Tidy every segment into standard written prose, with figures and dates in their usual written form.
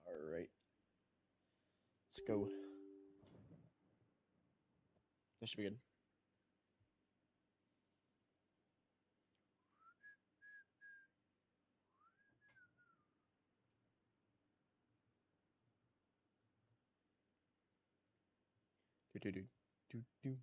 All right, let's go. This should be good. Do do do do do.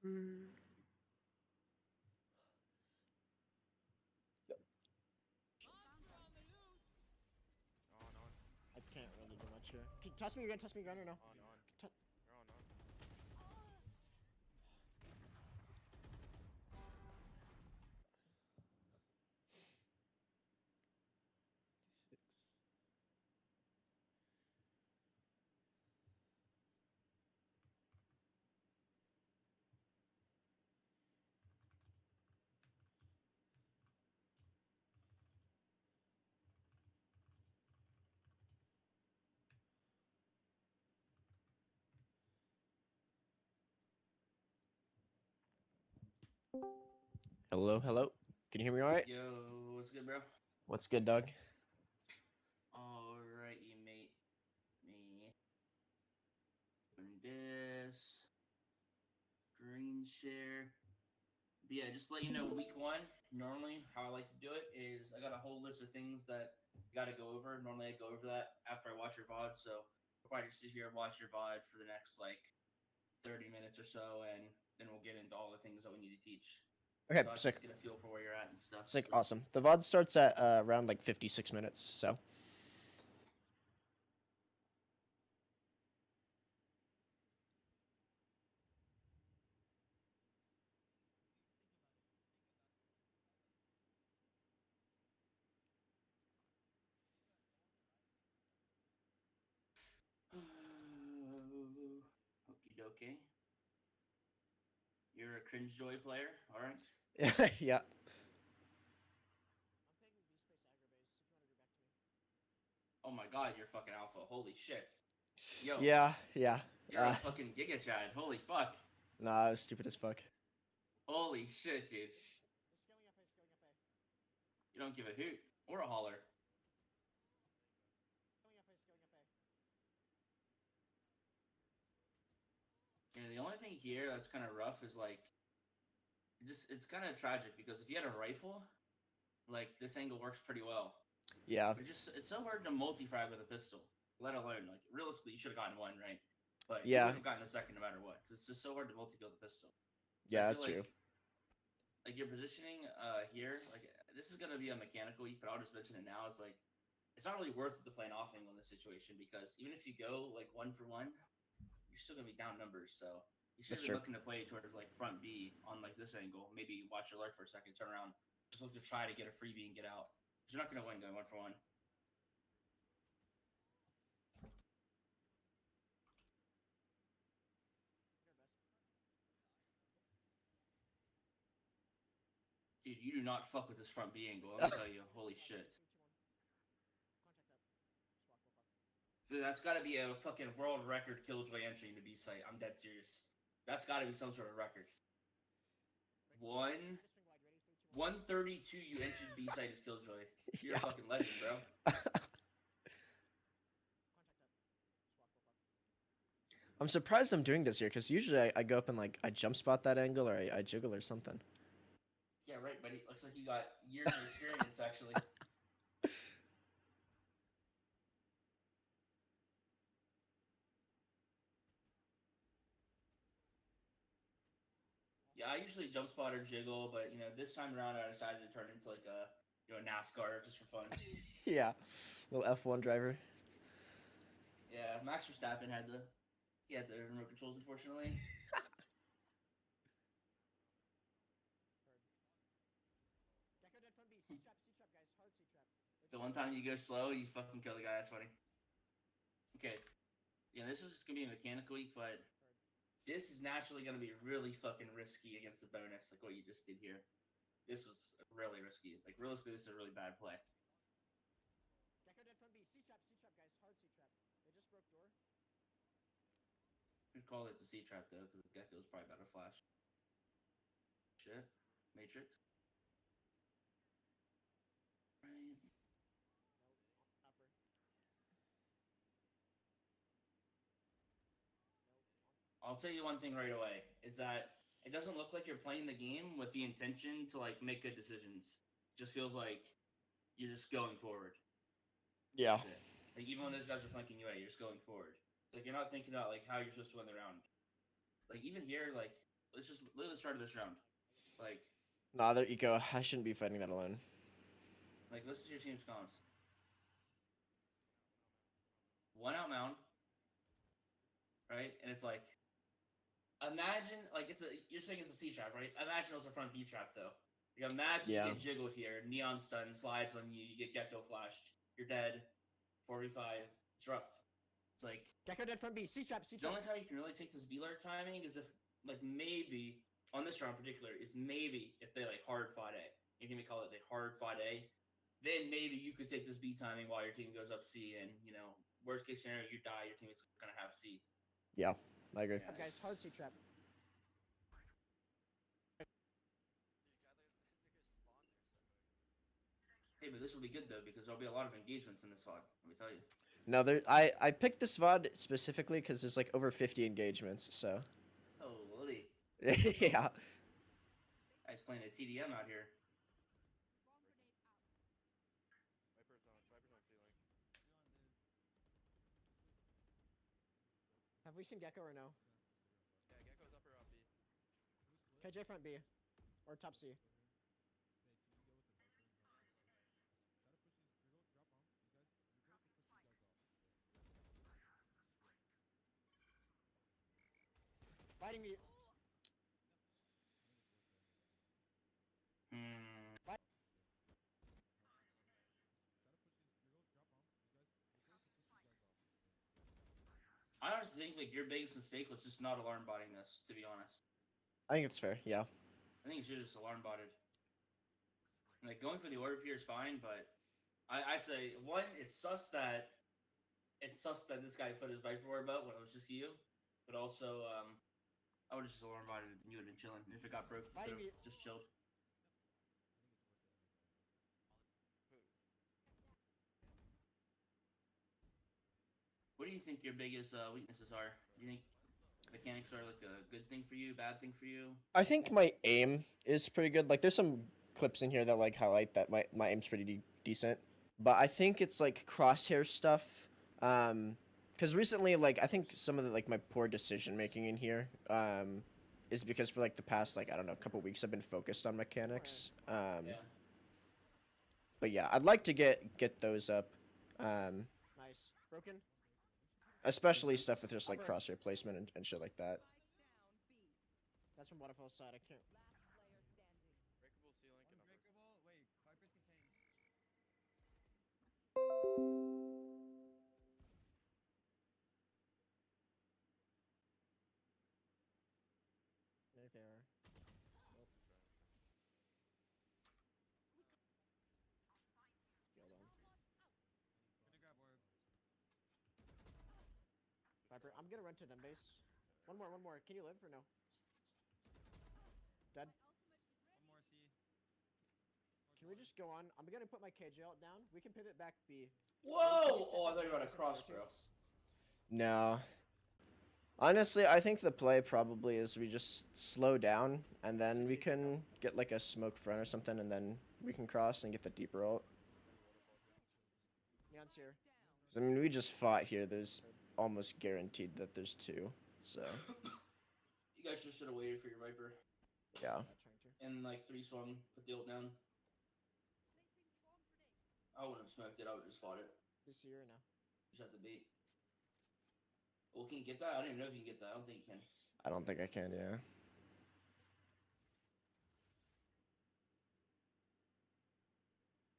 Boom. All right. Yep. On, on, I can't really do much here. Toss me again. Toss me again or no? on. T- You're on. Hello, hello. Can you hear me all right? Yo, what's good, bro? What's good, Doug? All right, you mate. Me doing this screen share. But yeah, just to let you know, week one. Normally, how I like to do it is I got a whole list of things that you got to go over. Normally, I go over that after I watch your VOD. So I'll probably just sit here and watch your VOD for the next like 30 minutes or so, and then we'll get into all the things that we need to teach. Okay, So I sick. just get a feel for where you're at and stuff. Sick, So awesome. The VOD starts at around like 56 minutes, so. okie dokie. You're a cringe joy player, all right? Yeah. I'm taking Beast Space Agrabase if you want to do back to me. Oh my god, you're fucking alpha. Holy shit. Yo, Yeah. you're a fucking Giga Chad. Holy fuck. Nah, I was stupid as fuck. Holy shit, dude. Scaling up A, scaling up A. You don't give a hoot or a holler. Scaling up A, scaling up A. Yeah, the only thing here that's kind of rough is like, it's kind of tragic because if you had a rifle, like this angle works pretty well. Yeah. But it's so hard to multi-frag with a pistol, let alone like realistically you should have gotten one, right? But you Yeah. would have gotten a second no matter what because it's just so hard to multi-kill with a pistol. So Yeah, I feel that's true. like your positioning here, like this is gonna be a mechanical week, but I'll just mention it now. It's like it's not really worth it to play an off angle in this situation because even if you go like 1 for 1, you're still gonna be down numbers. So you should That's be true. looking to play towards like front B on like this angle. Maybe watch your lurk for a second, turn around, just look to try to get a freebie and get out. Because you're not gonna win going 1-for-1. Dude, you do not fuck with this front B angle. Let me tell you, holy shit. Dude, that's got to be a fucking world record killjoy entry into B site. I'm dead serious. That's got to be some sort of record. 132 you entered B site as killjoy. You're a fucking legend, bro. I'm surprised I'm doing this here because usually I go up and like I jump spot that angle or I jiggle or something. Yeah, right, buddy. Looks like you got years of experience, actually. Yeah, I usually jump spot or jiggle, but you know, this time around I decided to turn into like a NASCAR just for fun. Yeah, little F1 driver. Yeah, Max Verstappen had the remote controls, unfortunately. The one time you go slow, you fucking kill the guy. That's funny. Okay. Yeah, this is gonna be a mechanical week, but this is naturally gonna be really fucking risky against the bonus, like what you just did here. This was really risky. Like realistically, this is a really bad play. We'd call it the C trap though, because the Gecko's probably better flash. Shit. Matrix. Right. I'll tell you one thing right away is that it doesn't look like you're playing the game with the intention to like make good decisions. It just feels like you're just going forward. Yeah. That's it. Like even when those guys are flanking you out, you're just going forward. It's like you're not thinking about like how you're supposed to win the round. Like even here, like let's just literally start this round. Like Nah, there you go. I shouldn't be fighting that alone. like this is your team's comms. One out mound. Right? And it's like imagine like you're saying it's a C trap, right? Imagine it was a front B trap though. Like imagine Yeah. you get jiggled here, neon stun slides on you, you get Gecko flashed, you're dead, 45. It's rough. It's like Gecko dead front B. C trap. C the trap. only time you can really take this B lurk timing is if like maybe on this round in particular is maybe if they like hard fought A. You can call it they hard fought A. Then maybe you could take this B timing while your team goes up C, and you know worst case scenario you die, your teammate's gonna have C. Yeah, I agree. Yeah. Guys, hard C trap. Hey, but this will be good though because there'll be a lot of engagements in this VOD. Let me tell you. No, I picked this VOD specifically because there's like over 50 engagements, so. Holy. Yeah. Guy's playing a TDM out here. Viper's on ceiling. Have we seen Gecko or no? Yeah, Gecko's upper up B. KJ front B. Or top C. Fighting me. I honestly think like your biggest mistake was just not alarm botting this, to be honest. I think it's fair, yeah. I think you should have just alarm botted. Like going for the order here is fine, but I'd say one, it's sus that this guy put his Viper orb out when it was just you. But also, I would have just alarm botted and you would have been chilling. If it got broke, you Fighting could me. have just chilled. What do you think your biggest weaknesses are? Do you think mechanics are like a good thing for you, bad thing for you? I think my aim is pretty good. Like, there's some clips in here that like highlight that my aim's pretty decent. But I think it's like crosshair stuff. Because recently, like, I think some of the like my poor decision making in here is because for like the past like I don't know couple weeks I've been focused on mechanics. Yeah. But yeah, I'd like to get those up. Nice. Broken. especially stuff with just like Upper. crosshair placement and shit like that. That's from Waterfall's side. I can't. Breakable C-Link and upper. Unbreakable. Wait, Viper's contained. There they are. Hold on. Gonna grab orb. Viper, I'm gonna run to them base. One more. Can you live or no? Dead. One more C. Can we just go on? I'm gonna put my KJ ult down. We can pivot back B. Whoa! Oh, I thought you were about to cross, bro. No. Honestly, I think the play probably is we just slow down and then we can get like a smoke front or something and then we can cross and get the deeper ult. Neon's here. 'Cause, I mean, we just fought here. There's almost guaranteed that there's two. So, You guys just should have waited for your Viper. yeah. Not trying to. And like 3 swung, put the ult down. I wouldn't have smoked it, I would have just fought it. This year or no? Just have to bait. Well, can you get that? I don't even know if you can get that. I don't think you can. I don't think I can, yeah.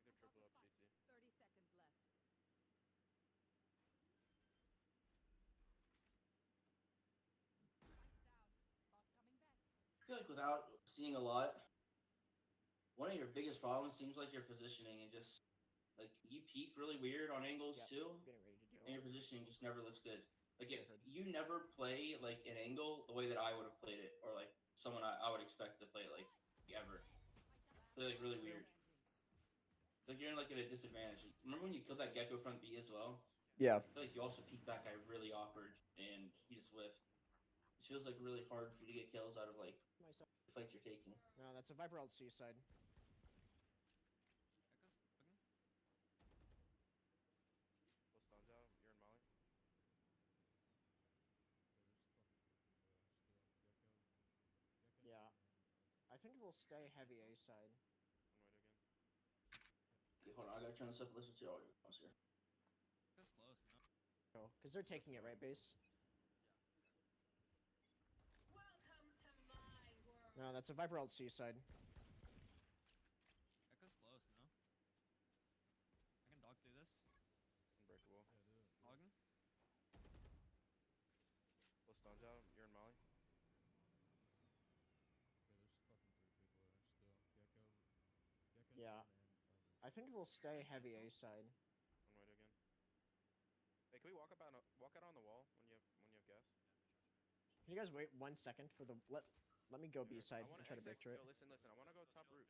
They're triple up CT. 30 seconds left. Lights down. Bot coming back. I feel like without seeing a lot, one of your biggest problems seems like your positioning and just like you peek really weird on angles Yep. too, I'm getting ready to do and your it. positioning just never looks good. Like I heard. you never play like an angle the way that I would have played it, or like someone I would expect to play it like ever. Play like really weird. Like you're in like at a disadvantage. Remember when you killed that gecko front B as well? Yeah. I feel like you also peeked that guy really awkward, and he just whiffed. It feels like really hard for you to get kills out of like Myself. the fights you're taking. No, that's a Viper ult C side. Echo's bugging. Pull stuns out. You're in Molly. Yeah. I think they'll stay heavy A side. One white again. Okay, hold on, I gotta turn this up and listen to all your calls here. Echo's close, no? Oh, because they're taking it, right, base? Welcome to my world. No, that's a Viper ult C side. Echo's close, no? I can dog through this. Unbreakable. Hogging. Pull stuns out. You're in Molly. Yeah. I think they'll stay heavy A side. One white again. Hey, can we walk out on the wall when you have gas? Can you guys wait 1 second for the let me go B Yeah, side I wanna and try to break exit- through it. Yo, listen. I wanna go top roof.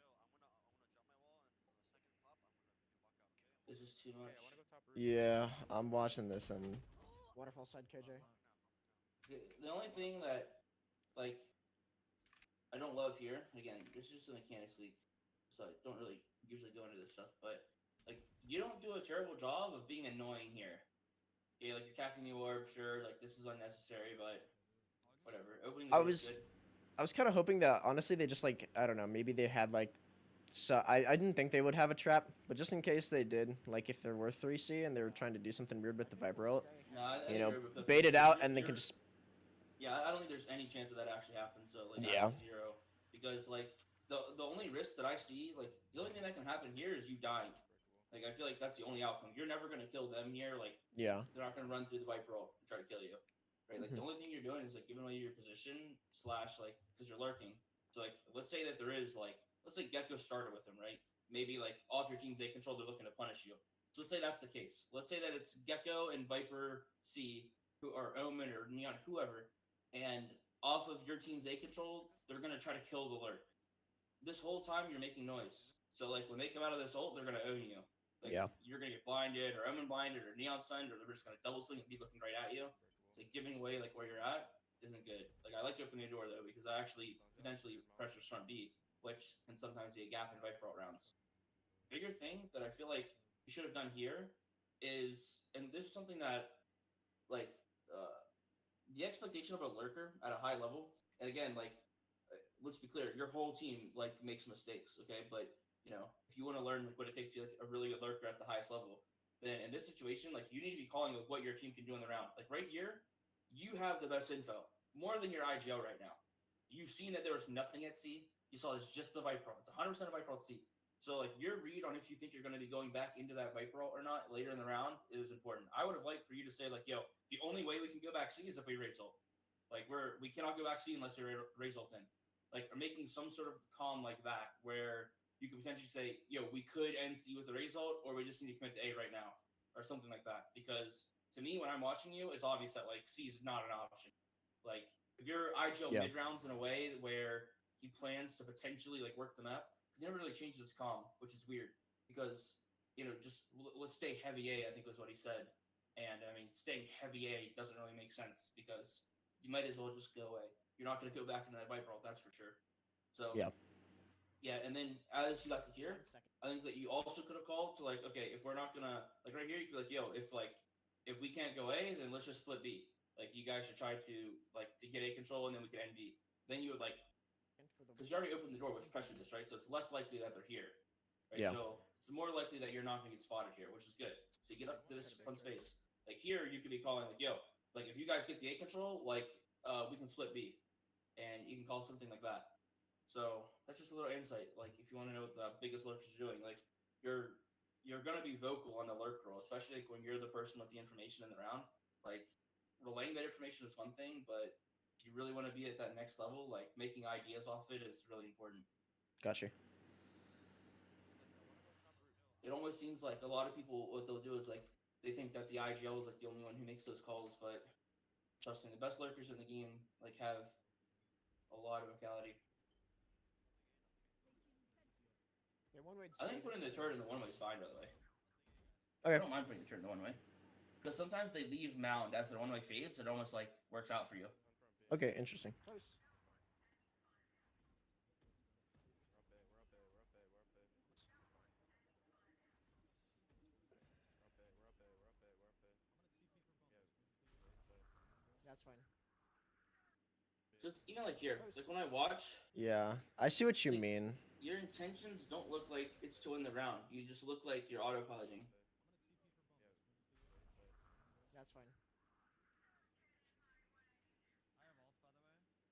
This is too much. Hey, I wanna go top roof. Yeah, I'm watching this and Waterfall side KJ. The only thing that, like, I don't love here, again, this is just a mechanics league, so I don't really usually go into this stuff, but, like, you don't do a terrible job of being annoying here. Yeah, like, you're capping the orb, sure, like, this is unnecessary, but whatever. Opening the I door was- is good. I was kind of hoping that honestly they just like I don't know, maybe they had like so I didn't think they would have a trap, but just in case they did, like if there were 3C and they were trying to do something weird with the Viper ult, No, I you think know, you're overcooking bait it it. out and they You're- could just Yeah, I don't think there's any chance of that actually happens. So like, Yeah. 0, because like the only risk that I see, like the only thing that can happen here is you dying. Like I feel like that's the only outcome. You're never gonna kill them here. Like yeah. they're not gonna run through the Viper ult and try to kill you, right? Like the Mhm. only thing you're doing is like giving away your position / like because you're lurking. So like let's say that there is like let's say Gecko started with him, right? Maybe like off your team's A control, they're looking to punish you. So let's say that's the case. Let's say that it's Gecko and Viper C who are Omen or Neon, whoever, and off of your team's A control, they're gonna try to kill the lurk. This whole time you're making noise. So like when they come out of this ult, they're gonna own you. Like, Yeah. You're gonna get blinded or Omen blinded or Neon stunned or they're just gonna double swing and be looking right at you. So like, giving away like where you're at isn't good. Like I like to open the door though because I actually potentially pressures front B, which can sometimes be a gap in Viper ult rounds. Bigger thing that I feel like you should have done here is, and this is something that like the expectation of a lurker at a high level, and again, like let's be clear, your whole team like makes mistakes, okay? But you know, if you want to learn what it takes to be like a really good lurker at the highest level, then in this situation, like you need to be calling like what your team can do in the round. Like right here, you have the best info, more than your IGL right now. You've seen that there was nothing at C. You saw it's just the Viper. It's 100% of Viper at C. So like your read on if you think you're going to be going back into that Viper or not later in the round is important. I would have liked for you to say like, yo, the only way we can go back C is if we raise ult. Like we cannot go back C unless we raise ult in. Like or making some sort of calm like that where you could potentially say, yo, we could end C with a raise ult, or we just need to commit to A right now, or something like that. Because to me, when I'm watching you, it's obvious that like C is not an option. Like if you're IGL mid rounds in a way where he plans to potentially like work the map, because he never really changes his comm, which is weird. Because just let's stay heavy A, I think was what he said. And I mean, staying heavy A doesn't really make sense because you might as well just go away. You're not going to go back into that Viper ult, that's for sure. So yeah, and then as you got to here, 1 second. I think that you also could have called to like, okay, if we're not gonna like right here, you could be like, yo, if we can't go A, then let's just split B. Like you guys should try to get A control, and then we can end B. Then you would like, And for the because you already opened the door, which pressured this, right? So it's less likely that they're here, right? Yeah. So it's more likely that you're not gonna get spotted here, which is good. So you get up to this fun space. Like here, you could be calling like, yo, like if you guys get the A control, like we can split B, and you can call something like that. So that's just a little insight. Like if you want to know what the biggest lurkers are doing, like you're gonna be vocal on the lurk roll, especially like when you're the person with the information in the round. Like relaying that information is one thing, but if you really want to be at that next level, like making ideas off it is really important. Gotcha. It almost seems like a lot of people, what they'll do is like they think that the IGL is like the only one who makes those calls, but trust me, the best lurkers in the game like have a lot of vocality. Yeah, one way. I think putting the turret in the one way is fine, by the way. Okay. I don't mind putting the turret in the one way. Because sometimes they leave mound as their one way fades, it almost like works out for you. Okay, interesting. Close. That's fine. Just even like here, like when I watch, Yeah, I see what you Like- mean. your intentions don't look like it's to win the round. You just look like you're autopiloting. That's fine. I have ult, by the way.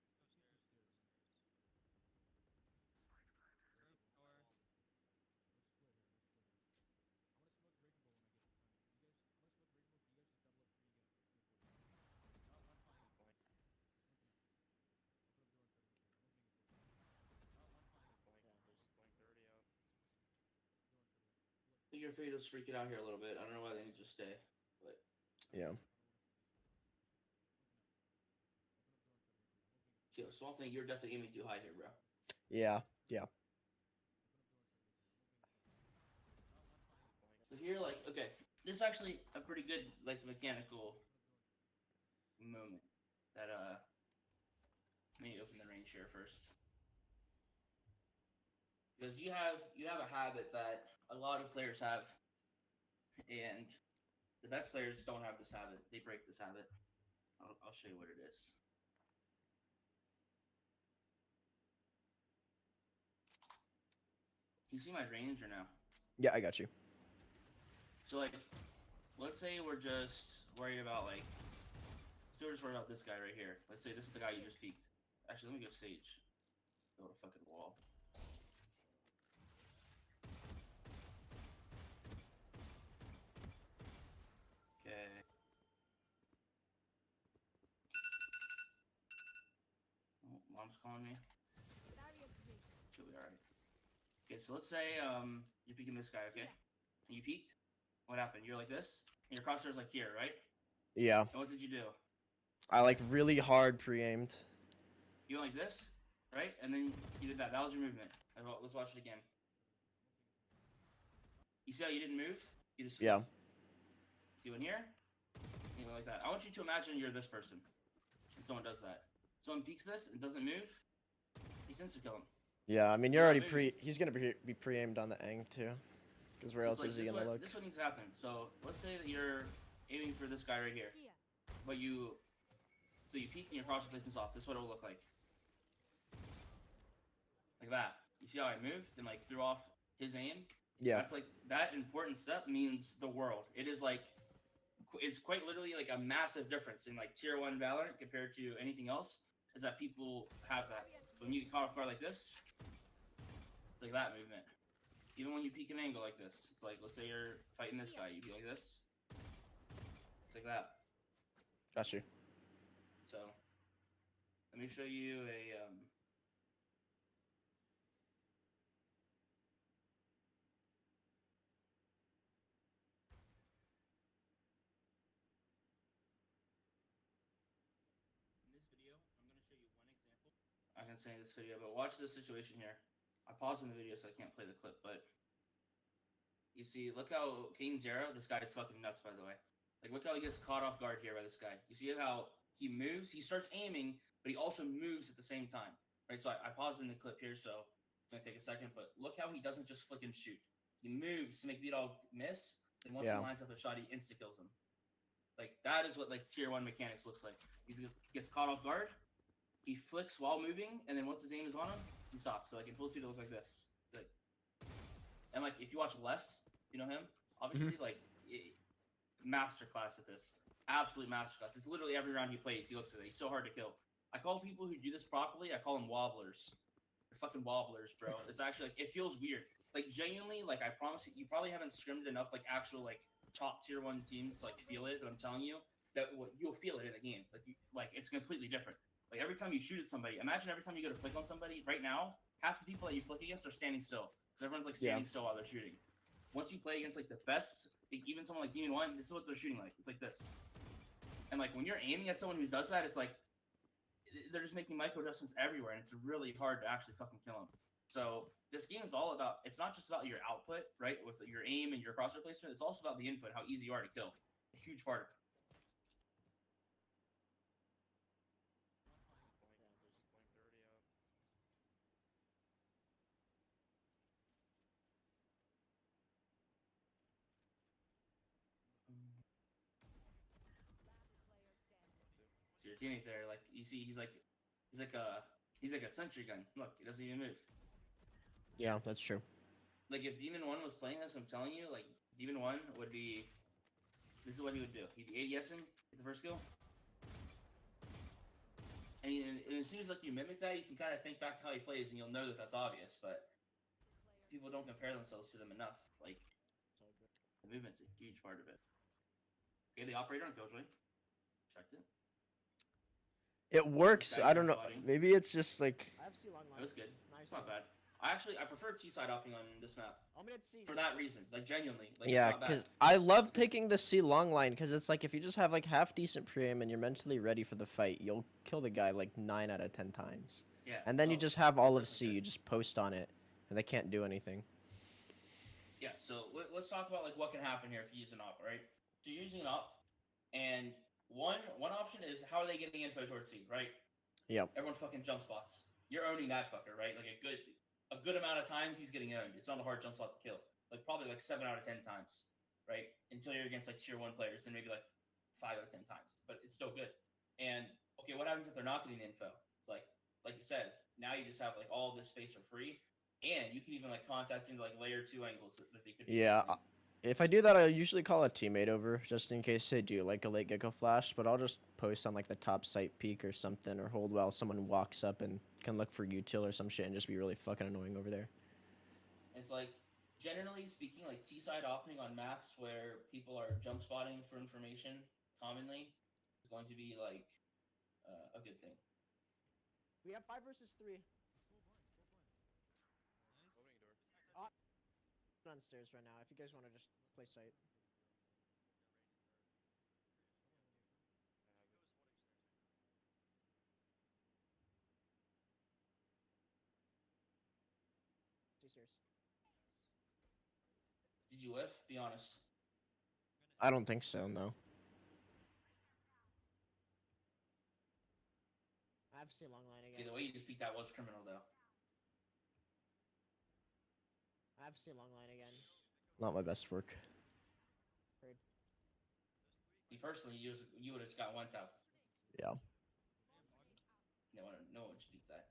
Or I think your Fado's freaking out here a little bit. I don't know why they need to just stay. But Yeah. yo, small thing, you're definitely aiming too high here, bro. Yeah. So here, like, okay, this is actually a pretty good, like, mechanical moment. That let me open the range here first, because you have a habit that a lot of players have, and the best players don't have this habit. They break this habit. I'll show you what it is. Can you see my range or no? Yeah, I got you. So like, let's say we're just worried about like, so we're just worried about this guy right here. Let's say this is the guy you just peeked. Actually, let me go stage. Go to fucking wall. Okay. Oh, mom's calling me. Barrier created. She'll be alright. Okay, so let's say you're peeking this guy, okay? And you peeked. What happened? You're like this, and your crosshair's like here, right? Yeah, And what did you do? I like really hard pre-aimed. You went like this, right? And then you did that. That was your movement. Let's watch it again. You see how you didn't move? You just Yeah. See one here? You went like that. I want you to imagine you're this person, and someone does that. Someone peeks this and doesn't move. He's insta kill him. Yeah, I mean He's you're not already moving. he's gonna be pre-aimed on the ang too, because where So else it's like is he this gonna one- look? This one needs to happen. So let's say that you're aiming for this guy right here, Here. but you peek and your cross distance off. This is what it will look like. Like that. You see how I moved and like threw off his aim? Yeah. That's like that important step means the world. It is like it's quite literally like a massive difference in like tier 1 Valorant compared to anything else. Is that people have that when you get caught off guard like this, it's like that movement. Even when you peek an angle like this, it's like let's say you're fighting this guy, you be like this. It's like that. Got you. So let me show you a in this video, I'm going to show you one example. I can say in this video, but watch this situation here. I paused in the video so I can't play the clip, but you see, look how Kane Zero, this guy is fucking nuts, by the way. Like, look how he gets caught off guard here by this guy. You see how he moves? He starts aiming, but he also moves at the same time, right? So I paused in the clip here, so it's gonna take a second, but look how he doesn't just flick and shoot. He moves to make B-Dog miss, and once Yeah. he lines up a shot, he insta-kills him. Like, that is what, like, tier 1 mechanics looks like. He gets caught off guard, he flicks while moving, and then once his aim is on him, he stops. So, like, in full speed, it looks like this. Like, and, like, if you watch Les, you know him? Obviously, like, masterclass at this. Absolute masterclass. It's literally every round he plays, he looks at it. He's so hard to kill. I call people who do this properly, I call them wobblers. They're fucking wobblers, bro. It's actually, like, it feels weird. Like, genuinely, like, I promise you, you probably haven't scrimmed enough, like, actual, like, top tier 1 teams to, like, feel it, but I'm telling you, that you'll feel it in the game. Like, it's completely different. Like, every time you shoot at somebody, imagine every time you go to flick on somebody, right now, half the people that you flick against are standing still. Because everyone's, like, standing still while they're shooting. Once you play against, like, the best, like, even someone like Demon 1, this is what they're shooting like. It's like this. And, like, when you're aiming at someone who does that, it's like, they're just making micro adjustments everywhere, and it's really hard to actually fucking kill them. So, this game is all about, it's not just about your output, right, with your aim and your crosshair placement, it's also about the input, how easy you are to kill. A huge part of it. Blanked already up. So your teammate there, like, you see, he's like a sentry gun. Look, he doesn't even move. Yeah, that's true. Like, if Demon 1 was playing this, I'm telling you, like, Demon 1 would be, this is what he would do. He'd be ADSing, get the first kill. And as soon as, like, you mimic that, you can kind of think back to how he plays, and you'll know that that's obvious, but people don't compare themselves to them enough. Like, the movement's a huge part of it. Okay, the operator on Killjoy. Checked it. It works. guy I don't know. spotting. Maybe it's just like I have C long line. It was good. Nice. It's not bad. I prefer T-side hopping on this map. Ominid C. For that reason. Like, genuinely. Like, yeah, it's not bad. because I love taking the C long line because it's like if you just have like half decent pre-aim and you're mentally ready for the fight, you'll kill the guy like 9 out of 10 times. Yeah. And then you oh, just have all of that's C. good. You just post on it, and they can't do anything. Yeah, so let's talk about like what can happen here if you use an op, right? So you're using an op, and one option is how are they getting info towards C, right? Yep. Everyone fucking jump spots. You're owning that fucker, right? Like a good amount of times he's getting owned. It's not a hard jump spot to kill. Like probably like 7 out of 10 times, right? Until you're against like tier 1 players, then maybe like 5 out of 10 times. But it's still good. And okay, what happens if they're not getting the info? It's like you said, now you just have like all this space for free. And you can even like contact into like layer 2 angles that they could be Yeah. using. If I do that, I usually call a teammate over just in case they do like a late gecko flash. But I'll just post on like the top site peak or something, or hold while someone walks up and can look for util or some shit and just be really fucking annoying over there. It's like, generally speaking, like T-side opening on maps where people are jump spotting for information commonly is going to be like a good thing. We have 5 versus 3. Opening door. On stairs right now. If you guys want to just play sight. See stairs. Did you whiff? Be honest. I don't think so, no. I have C long line Okay, again. the way you just peeked that was criminal, though. I have C long line again. Not my best work. Me personally, you would have just got one tapped. Yeah. No one should peek that.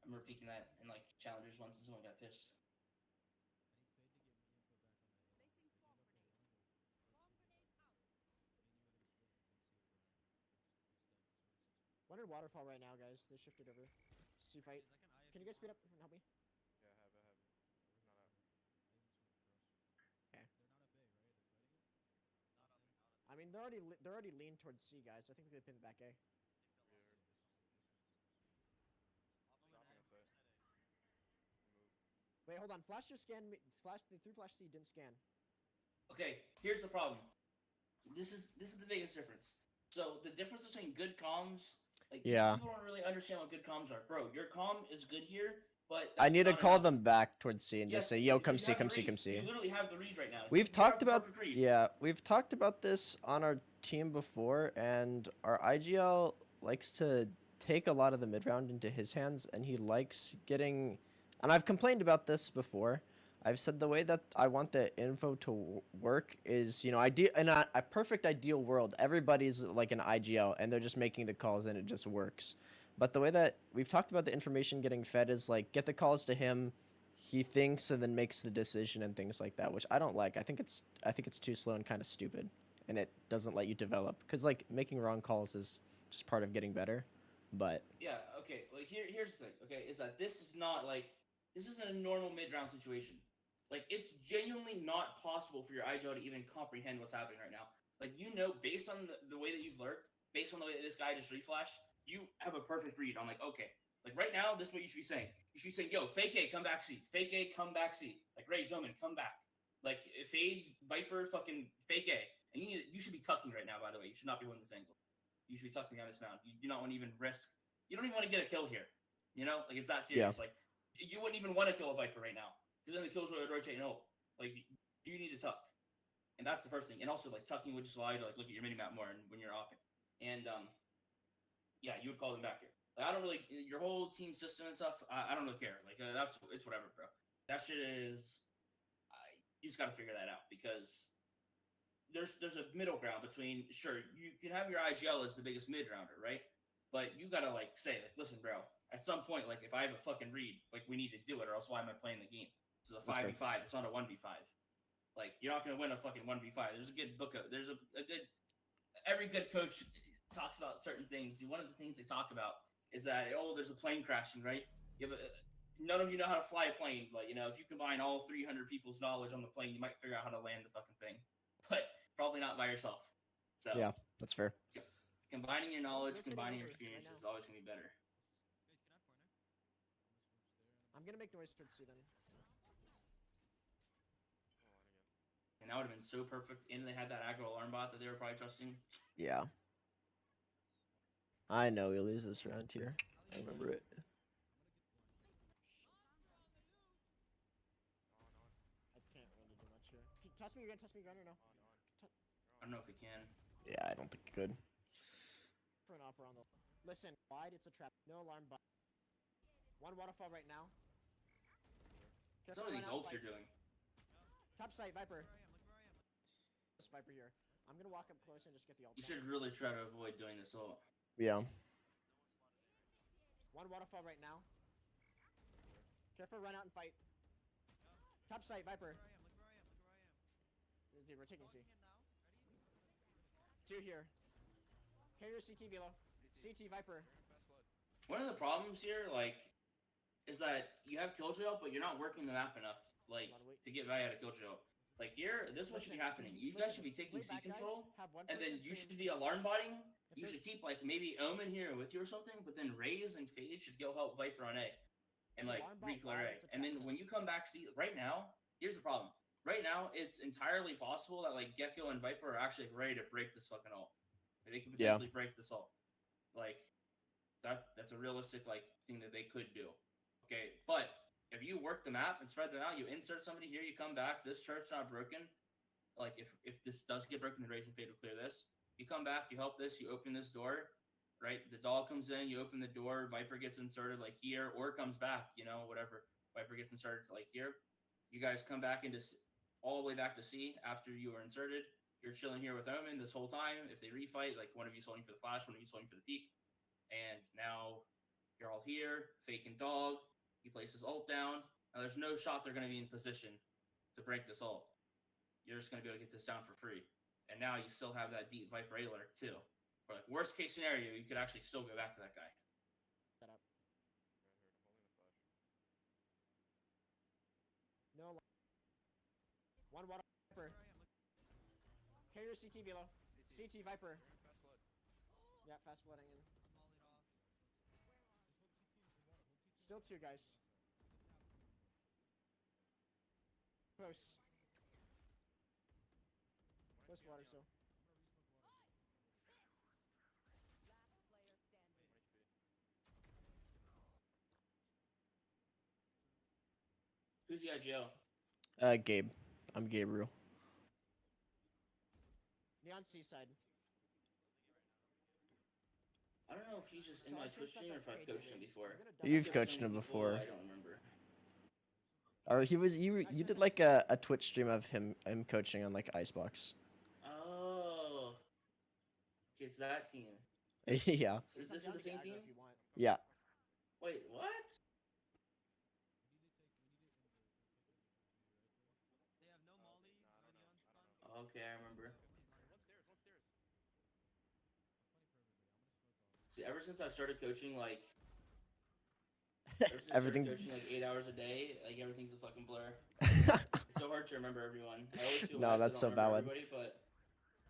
I remember peeking that in like challengers once and someone got pissed. in waterfall right now, guys. They shifted over. C fight. Can you guys speed up and help me? Yeah, I have. Where's not out? Okay. They're not at bay, right? They're fighting it? Not up. I mean, they're already leaned towards C, guys. I think we could pin it back A. Weird. Dropping a site. Move. Wait, hold on. Flash just scanned me. Flash, they threw Flash C, didn't scan. Okay, here's the problem. This is the biggest difference. So the difference between good comms, like Yeah. people don't really understand what good comms are, bro. Your comm is good here, but I that's need to not call enough. them back towards C and Yes, just say, "Yo, you come have see, the come see, read. come see." You literally have the read right now. We've You talked have the about perfect read. yeah, we've talked about this on our team before, and our IGL likes to take a lot of the mid round into his hands, and he likes getting. And I've complained about this before. I've said the way that I want the info to work is, in a perfect ideal world, everybody's like an IGL, and they're just making the calls, and it just works. But the way that we've talked about the information getting fed is like get the calls to him, he thinks and then makes the decision and things like that, which I don't like. I think it's too slow and kind of stupid, and it doesn't let you develop because like making wrong calls is just part of getting better. But Yeah, okay. Like here's the thing, okay, is that this is not like this isn't a normal mid-round situation. Like it's genuinely not possible for your IGL to even comprehend what's happening right now. Like based on the way that you've lurked, based on the way that this guy just reflashed, you have a perfect read on like, okay, like right now, this is what you should be saying. You should be saying, yo, fake A, come back C. Fake A, come back C. Like Ray Zoman, come back. Like Fade, Viper, fucking fake A. And you should be tucking right now, by the way. You should not be winning this angle. You should be tucking on this mound. You do not want to even risk. You don't even want to get a kill here. Like it's that serious. Like you wouldn't even want to kill a Viper right now. Because then the kills would rotate and like you need to tuck. And that's the first thing. And also like tucking would just allow you to like look at your mini map more and when you're opping. And yeah, you would call them back here. Like, I don't really your whole team system and stuff. I don't really care. Like it's whatever, bro. That shit is. You just got to figure that out because there's a middle ground between. Sure, you can have your IGL as the biggest mid rounder, right? But you gotta like say like, listen, bro. At some point, like if I have a fucking read, like we need to do it, or else why am I playing the game? This is a 5v5. It's not a 1v5. Like you're not gonna win a fucking 1v5. There's a good book. There's a good. Every good coach talks about certain things. One of the things they talk about is that there's a plane crashing, right? None of you know how to fly a plane, but if you combine all 300 people's knowledge on the plane, you might figure out how to land the fucking thing, but probably not by yourself. So yeah, that's fair. Combining your knowledge, rotating combining your over right experience now. is always gonna be better. Guys, can I have corner? I'm gonna make noise towards C then. And that would have been so perfect. And they had that aggro alarm bot that they were probably trusting. Yeah. I know we lose this round here. I remember it. I can't really do much here. Toss me again, or no? I don't know if we can. Yeah, I don't think you could. For an opera on the. Listen, wide, it's a trap. No alarm bot. One waterfall right now. Some of these ults you're doing. Top site, Viper. Look where I am. This Viper here. I'm gonna walk up close and just get the ult. You should really try to avoid doing this ult. Yeah. One waterfall right now. Careful, run out and fight. Top site, Viper. Look where I am. Look where I am. Dude, we're taking C. Walking in now. Ready? Two here. Carrier CT Velo. CT Viper. One of the problems here, like, is that you have Killjoy, but you're not working the map enough, like, Hold on, wait. to get value out of Killjoy. Like here, this is what should be happening. You guys should be taking play C back, guys. control, Have one and then person you clear should be alarm botting. If You there's- should keep like maybe Omen here with you or something, but then Raze and Fade should go help Viper on A, and There's like alarm bot re-clear wide, A. it's a And trap then zone. when you come back, see right now, here's the problem. Right now, it's entirely possible that like Gecko and Viper are actually ready to break this fucking ult. They could Yeah. potentially break this ult. Like that's a realistic like thing that they could do. Okay, but if you work the map and spread them out, you insert somebody here, you come back, this turret's not broken. Like if this does get broken, the Raze and Fade will clear this. You come back, you help this, you open this door, right? The doll comes in, you open the door, Viper gets inserted like here, or comes back, whatever. Viper gets inserted like here. You guys come back into all the way back to C after you were inserted. You're chilling here with Omen this whole time. If they refight, like one of you's holding for the flash, one of you's holding for the peak. And now you're all here, faking dog. He places ult down. Now there's no shot they're going to be in position to break this ult. You're just going to be able to get this down for free. And now you still have that deep Viper A lurk too, Or like worst case scenario, you could actually still go back to that guy. Set up. Right here, I'm holding the flash. No. One water Viper. Carrier CT below. CT Viper. Fast flood. Yeah, fast flooding in. Mollied off. Still two guys. Close. Close water still. Last player standing. 1 HP. Who's the IGL? Gabe. I'm Gabriel. Neon Seaside. I don't know if he's just in So my I Twitch changed up stream or that if I've KJ coached him race. before. I'm gonna double You've check. coached him Some people, before. I don't remember. Or you did like a Twitch stream of him coaching on like Icebox. Oh. Okay, it's that team. Yeah. Is Come this down the to same aggro team? if you want. Yeah. Wait, what? They have no molly, Nah, I no don't know. neon I don't know. stun. Okay, I remember. One stairs, one stairs. See, ever since I started coaching, like, ever since I Everything. started coaching like 8 hours a day, like everything's a fucking blur. It's so hard to remember everyone. I always feel No, bad 'cause I that's don't so remember valid. Everybody, but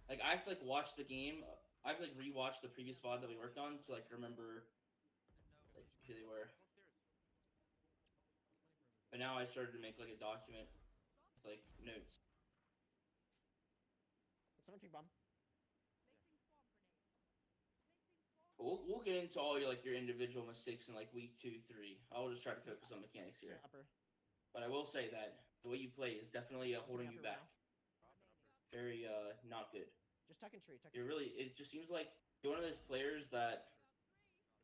like I have to like watch the game. I have to like rewatch the previous VOD that we worked on to like remember like who they were. One stairs. But now I started to make like a document with like notes. 17 bomb. Placing swamp grenade. Placing swamp. But we'll get into all your like your individual mistakes in like week 2, 3. I'll just try to focus on mechanics Say here. upper. But I will say that the way you play is definitely holding you upper right back. Top and upper. Very not good. Just tuck and tree. Tuck and You're tree. really. It just seems like you're one of those players that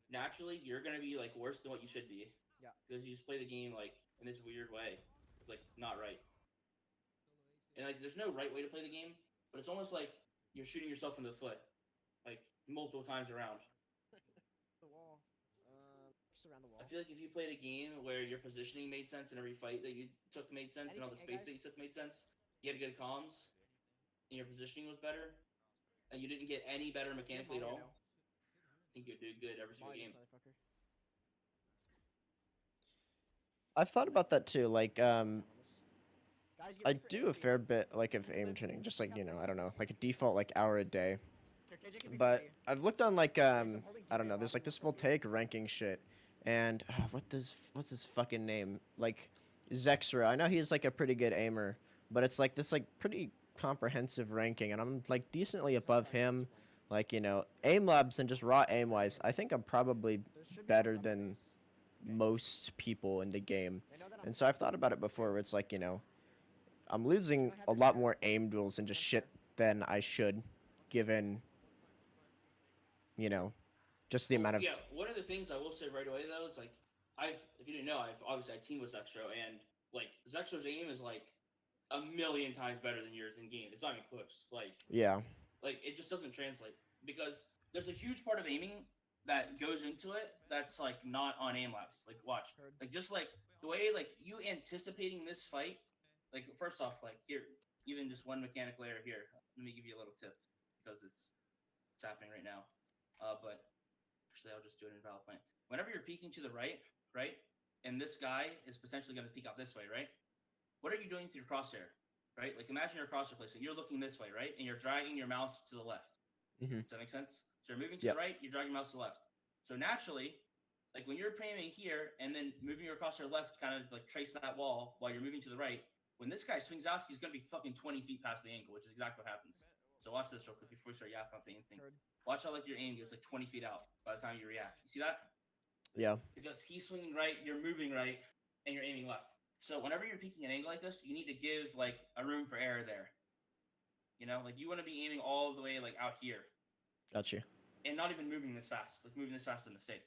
naturally you're gonna be like worse than what you should be. Yeah. Because you just play the game like in this weird way. It's like not right. And like there's no right way to play the game, but it's almost like you're shooting yourself in the foot, like multiple times around. The wall. Just around the wall. I feel like if you played a game where your positioning made sense and every fight that you took made sense and all the Anything- space that you guys? took made sense, you had good comms, and your positioning was better, and you didn't get any better Get mechanically at Molly all, now. I think you'd do good every single Molly game. this motherfucker. I've thought about that too. Like, Guys, get I ready for do a aim fair training. bit like of aim training, just like I don't know, like a default like hour a day. Here, KJ can be But free. I've looked on like I'm holding I don't DK know. There's off like in this the front view. voltaic ranking shit, and what's his fucking name? Like Zexra. I know he's like a pretty good aimer, but it's like this like pretty comprehensive ranking, and I'm like decently It's not above flank, it's him. flank. Like aim labs and just raw aim wise, I think I'm probably There should be better one than base. most people in the game. They know that I'm And so I've thought about it before, where it's like I'm losing have a your lot share? more aim duels and just shit than I should, given just the amount of Yeah, one of the things I will say right away though is like if you didn't know, I've obviously I team with Zexro, and like Zexro's aim is like a million times better than yours in game. It's not even close. yeah. Like it just doesn't translate because there's a huge part of aiming that goes into it that's like not on aim labs. Like watch, Heard. like just like the way like you anticipating this fight. Like first off, like here, even just one mechanical error here. Let me give you a little tip because it's happening right now. But actually, I'll just do it in valid point. Whenever you're peeking to the right, and this guy is potentially going to peek out this way, right? What are you doing through your crosshair, right? Like imagine your crosshair placement. You're looking this way, right? And you're dragging your mouse to the left. Mhm. Does that make sense? So you're moving to Yep. the right, you're dragging your mouse to the left. So naturally, like when you're aiming here and then moving your crosshair left, kind of like trace that wall while you're moving to the right. When this guy swings out, he's going to be fucking 20 feet past the angle, which is exactly what happens. So watch this real quick before we start yapping about the aim thing. Heard. Watch how like your aim gets like 20 feet out by the time you react. You see that? Yeah. Because he's swinging right, you're moving right, and you're aiming left. So whenever you're peeking an angle like this, you need to give like a room for error there. Like you want to be aiming all the way like out here Got you. and not even moving this fast. Like moving this fast is a mistake.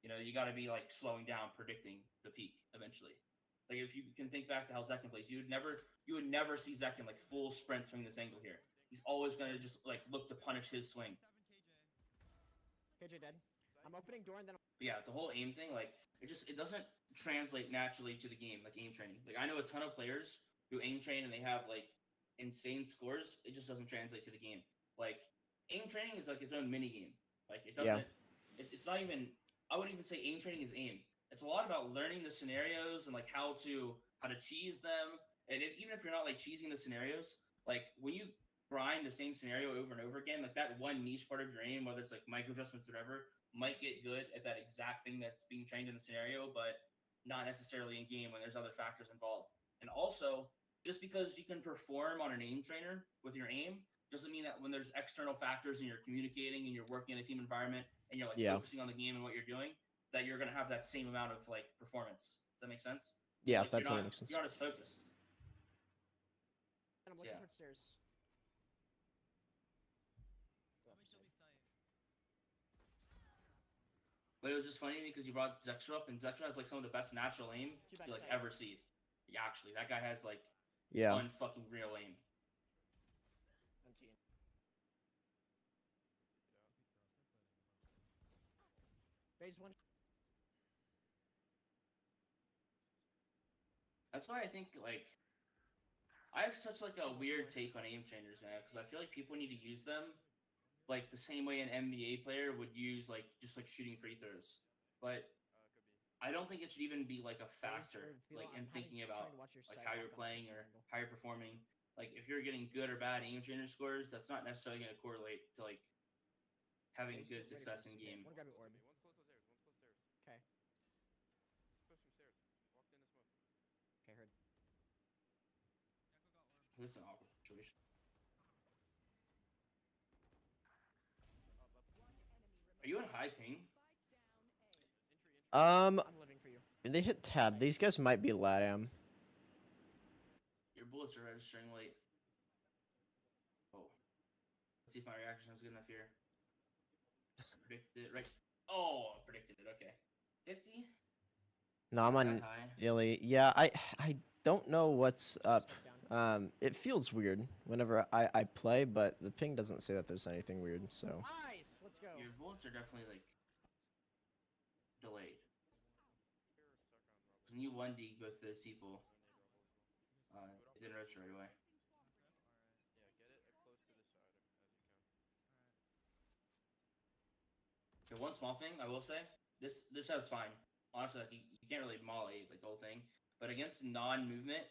You got to be like slowing down, predicting the peak eventually. Like if you can think back to how Zekin plays, you would never see Zekin like full sprint swing this angle here. He's always gonna just like look to punish his swing. 7 KJ. KJ dead. I'm opening door and then But yeah, the whole aim thing, like it doesn't translate naturally to the game, like aim training. Like I know a ton of players who aim train and they have like insane scores. It just doesn't translate to the game. Like aim training is like its own mini game. Like it Yeah. doesn't. It's not even. I wouldn't even say aim training is aim. It's a lot about learning the scenarios and like how to cheese them. And even if you're not like cheesing the scenarios, like when you grind the same scenario over and over again, like that one niche part of your aim, whether it's like micro adjustments or whatever, might get good at that exact thing that's being trained in the scenario, but not necessarily in game when there's other factors involved. And also, just because you can perform on an aim trainer with your aim doesn't mean that when there's external factors and you're communicating and you're working in a team environment and you're like Yeah. focusing on the game and what you're doing, that you're gonna have that same amount of like performance. Does that make sense? Yeah, Like, that you're totally not, makes sense. You're not as focused. And I'm looking Yeah. towards stairs. Let me show me side. But it was just funny because you brought Zextra up, and Zextra has like some of the best natural aim Two you like backside. ever see. Yeah, actually, that guy has like Yeah. unfucking real aim. Phase one. That's why I think like I have such like a weird take on aim trainers now because I feel like people need to use them like the same way an NBA player would use like just like shooting free throws. But Could be. I don't think it should even be like a Phase factor or Philo, like I'm in thinking trying about to watch your like side how walk you're on the playing picture or angle. how you're performing. Like if you're getting good or bad aim trainer scores, that's not necessarily going to correlate to like having Phase, good get ready for success this. in Okay, game. Wanna grab your orb. One's close to stairs. One's close to stairs. Okay. Push some stairs. Walked into smoke. Okay, heard. Echo got orb. This is an awkward situation. Up, up. One enemy Are you remaining. on high ping? Spike down A. Entry. I'm living for you. They hit tab. These guys might be LATAM. Your bullets are registering late. Oh. Let's see if my reaction is good enough here. Predicted it, right? Oh, predicted it. Okay. 50? No, I'm Not on that high. nearly. Yeah, I don't know what's up. Smoke down. It feels weird whenever I play, but the ping doesn't say that there's anything weird. So Nice. Let's go. Your bullets are definitely like delayed. You're stuck on rubble. Cause you 1D both those people. It didn't register right away. Yeah, get it as close to the side as you can. Okay, one small thing I will say. This has fine. Honestly, like you can't really molly like the whole thing. But against non-movement,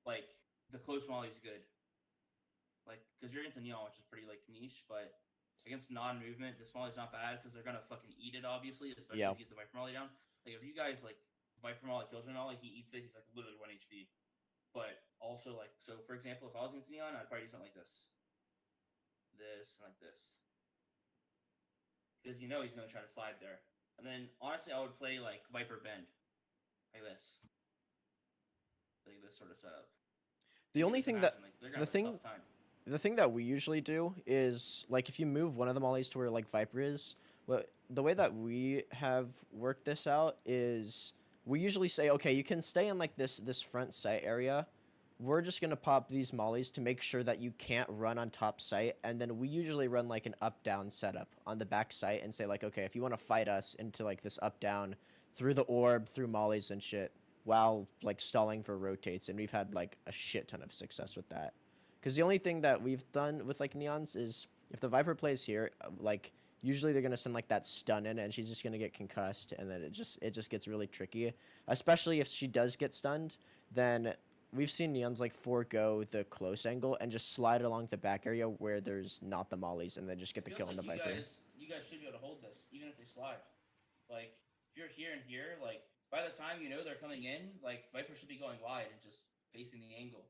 like the close molly is good. Like, cause you're against a neon, which is pretty like niche, but against non-movement, the molly's not bad because they're gonna fucking eat it, obviously, especially Yeah. if you get the Viper Molly down. Like, if you guys like Viper Molly kills your Molly, he eats it. He's like literally 1 HP. But also, like, so for example, if I was against neon, I'd probably do something like this, and like this, because you know he's gonna try to slide there. And then honestly, I would play like Viper Bend, like this sort of setup. the You only just thing that imagine, like, they're gonna the have a tough time. the thing that we usually do is like if you move one of the mollies to where like Viper is, the way that we have worked this out is we usually say, okay, you can stay in like this front site area. We're just gonna pop these mollies to make sure that you can't run on top site, and then we usually run like an up down setup on the back site and say like, okay, if you want to fight us into like this up down through the orb, through mollies and shit, while like stalling for rotates, and we've had like a shit ton of success with that. Because the only thing that we've done with like neons is if the Viper plays here, like usually they're gonna send like that stun in, and she's just gonna get concussed, and then it just gets really tricky. Especially if she does get stunned, then we've seen neons like forego the close angle and just slide along the back area where there's not the mollies, and then just get the Feels kill on the like Viper. you guys should be able to hold this, even if they slide. Like, if you're here and here, like, by the time you know they're coming in, like, Viper should be going wide and just facing the angle.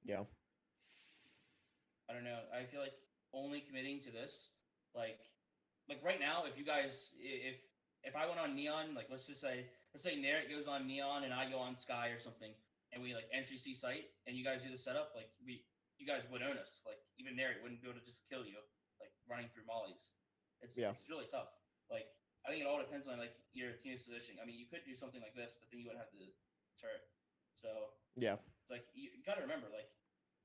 Yeah. I don't know. I feel like only committing to this, like right now, if you guys, if I went on Neon, like, let's say Narret goes on Neon and I go on Sky or something, and we, like, entry C site, and you guys do the setup, like, you guys would own us. Like, even Narret wouldn't be able to just kill you, like, running through mollies. It's really tough. Like, I think it all depends on like your team's positioning. I mean, you could do something like this, but then you wouldn't have the turret. So Yeah. it's like you gotta remember, like,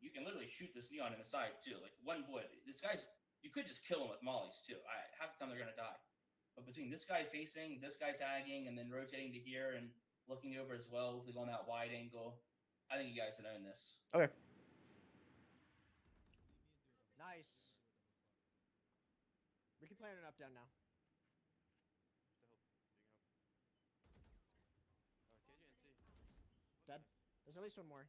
you can literally shoot this neon in the side too. Like one bullet, this guy's you could just kill him with mollies too. Half the time they're gonna die. But between this guy facing, this guy tagging, and then rotating to here and looking over as well, if they go on that wide angle, I think you guys would own this. Okay. Nice. playing an up down now. Just to help. KJ and C. Dead. There's at least one more.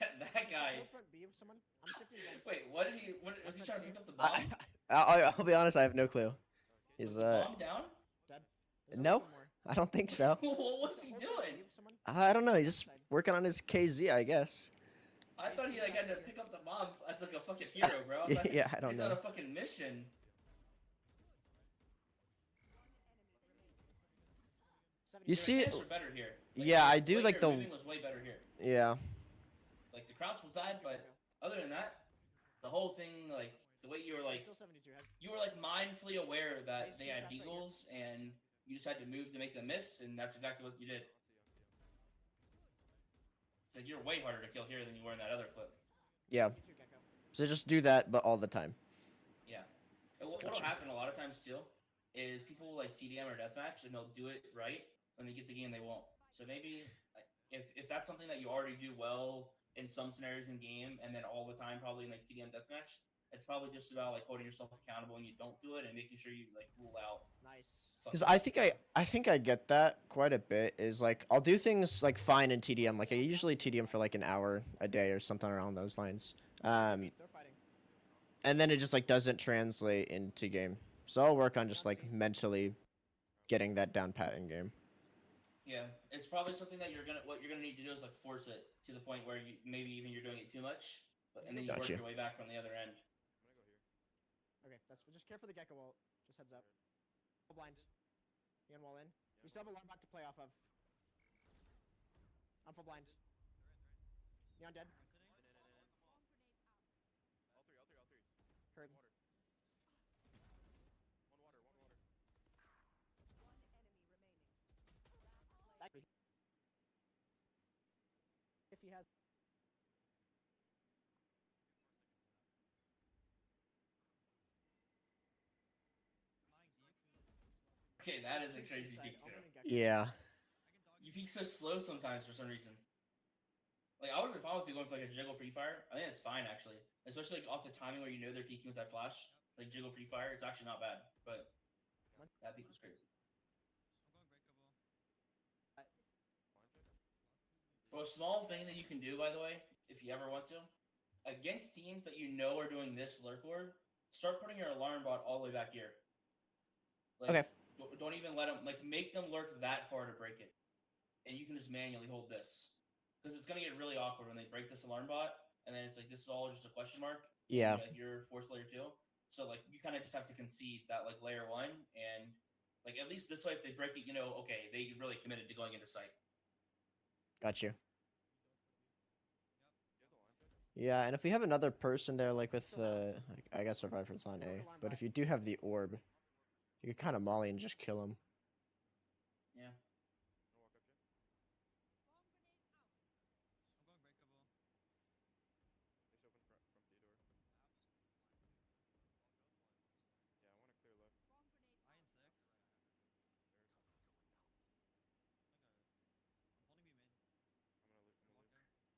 That guy. Go front B with someone. I'm shifting guns. Wait, what did he? What was he trying to pick up the I, bomb? I'll be honest. I have no clue. Was He's the bomb down? Dead. There's at no. least one more. I don't think so. What was he Hold front doing? B with someone. I don't know. He's just working on his KZ, I guess. I thought he like had to pick up the bomb as like a fucking hero, bro. I thought Yeah, I don't he's know. on a fucking mission. 72. You see, Mechanics are better here. yeah, I the do way like you're the moving was way better here. yeah. Like the crouch was bad, but other than that, the whole thing, like the way you were like, Still 72. you were like mindfully aware that Nice, they good had pass right here. deagles, and you just had to move to make them miss, and that's exactly what you did. It's like you're way harder to kill here than you were in that other clip. Yeah. 72 Gecko. So just do that, but all the time. Yeah. And what'll Gotcha. happen a lot of times too is people will, like TDM or deathmatch, and they'll do it right. When they get the game, they won't. So maybe if that's something that you already do well in some scenarios in game, and then all the time probably in like TDM deathmatch, it's probably just about like holding yourself accountable when you don't do it and making sure you like rule out. Nice. Because I think I get that quite a bit. Is like I'll do things like fine in TDM. Like I usually TDM for like an hour a day or something around those lines. They're fighting. And then it just like doesn't translate into game. So I'll work on just like mentally getting that down pat in game. Yeah, it's probably something that what you're gonna need to do is like force it to the point where you maybe even you're doing it too much, and then you work Gotcha. your way back from the other end. Okay, that's just care for the Gecko wall. Just heads up. Full blind. Neon wall in. We still have a long back to play off of. I'm full blind. Neon dead. All three. Heard. Water. One water. One enemy remaining. Back. If he has. Okay, that is a Two crazy suicide, peek Omen too. and Gecko. Yeah. You peek so slow sometimes for some reason. Like I would have thought if you're going for like a jiggle pre-fire, I think it's fine actually. Especially like off the timing where you know they're peeking with that flash, like jiggle pre-fire, it's actually not bad. But that peek was crazy. Well, a small thing that you can do, by the way, if you ever want to, against teams that you know are doing this lurk ward, start putting your alarm bot all the way back here. Like, Okay. Don't even let them make them lurk that far to break it, and you can just manually hold this because it's gonna get really awkward when they break this alarm bot, and then it's like this is all just a question mark. Yeah. Like you're force layer 2, so like you kind of just have to concede that like layer 1, and like at least this way, if they break it, you know, okay, they really committed to going into sight. Got you. You have the line check? Yeah, and if we have another person there, like with the, like, I guess Survivor's on A, but if you do have the orb, you can kind of molly and just kill him. Yeah. Wanna walk up, Jay? Just open front B door. Yeah, I wanna clear left. I'm gonna loot. I'm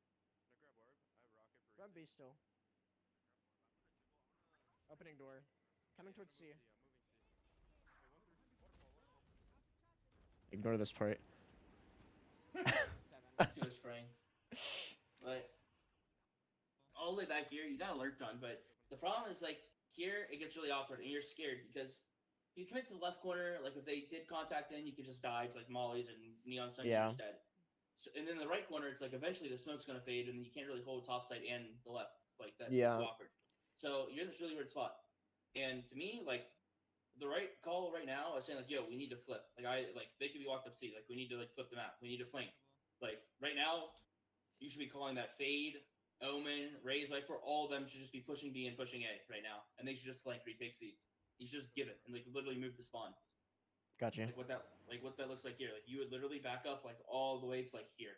gonna grab orb. I have rocket for Front B retake. still. Opening door. Coming towards C. I'm moving C. Hey, one through waterfall. Ignore this part. 7. Let's go spraying. But all the way back here, you got lurked on. But the problem is like here, it gets really awkward, and you're scared because if you commit to the left corner, like if they did contact in, you could just die. It's like mollies and neon sun, Yeah. you're just dead. So, and then the right corner, it's like eventually the smoke's gonna fade, and you can't really hold top side and the left like that. Yeah. It's awkward. So you're in this really weird spot. And to me, like the right call right now is saying like, "Yo, we need to flip." Like they could be walked up C. Like we need to like flip the map. We need to flank. Like right now, you should be calling that fade, Omen, Raze, Viper. All of them should just be pushing B and pushing A right now, and they should just flank retake C. You should just give it and like literally move the spawn. Gotcha. Like what that looks like here. Like you would literally back up like all the way to like here,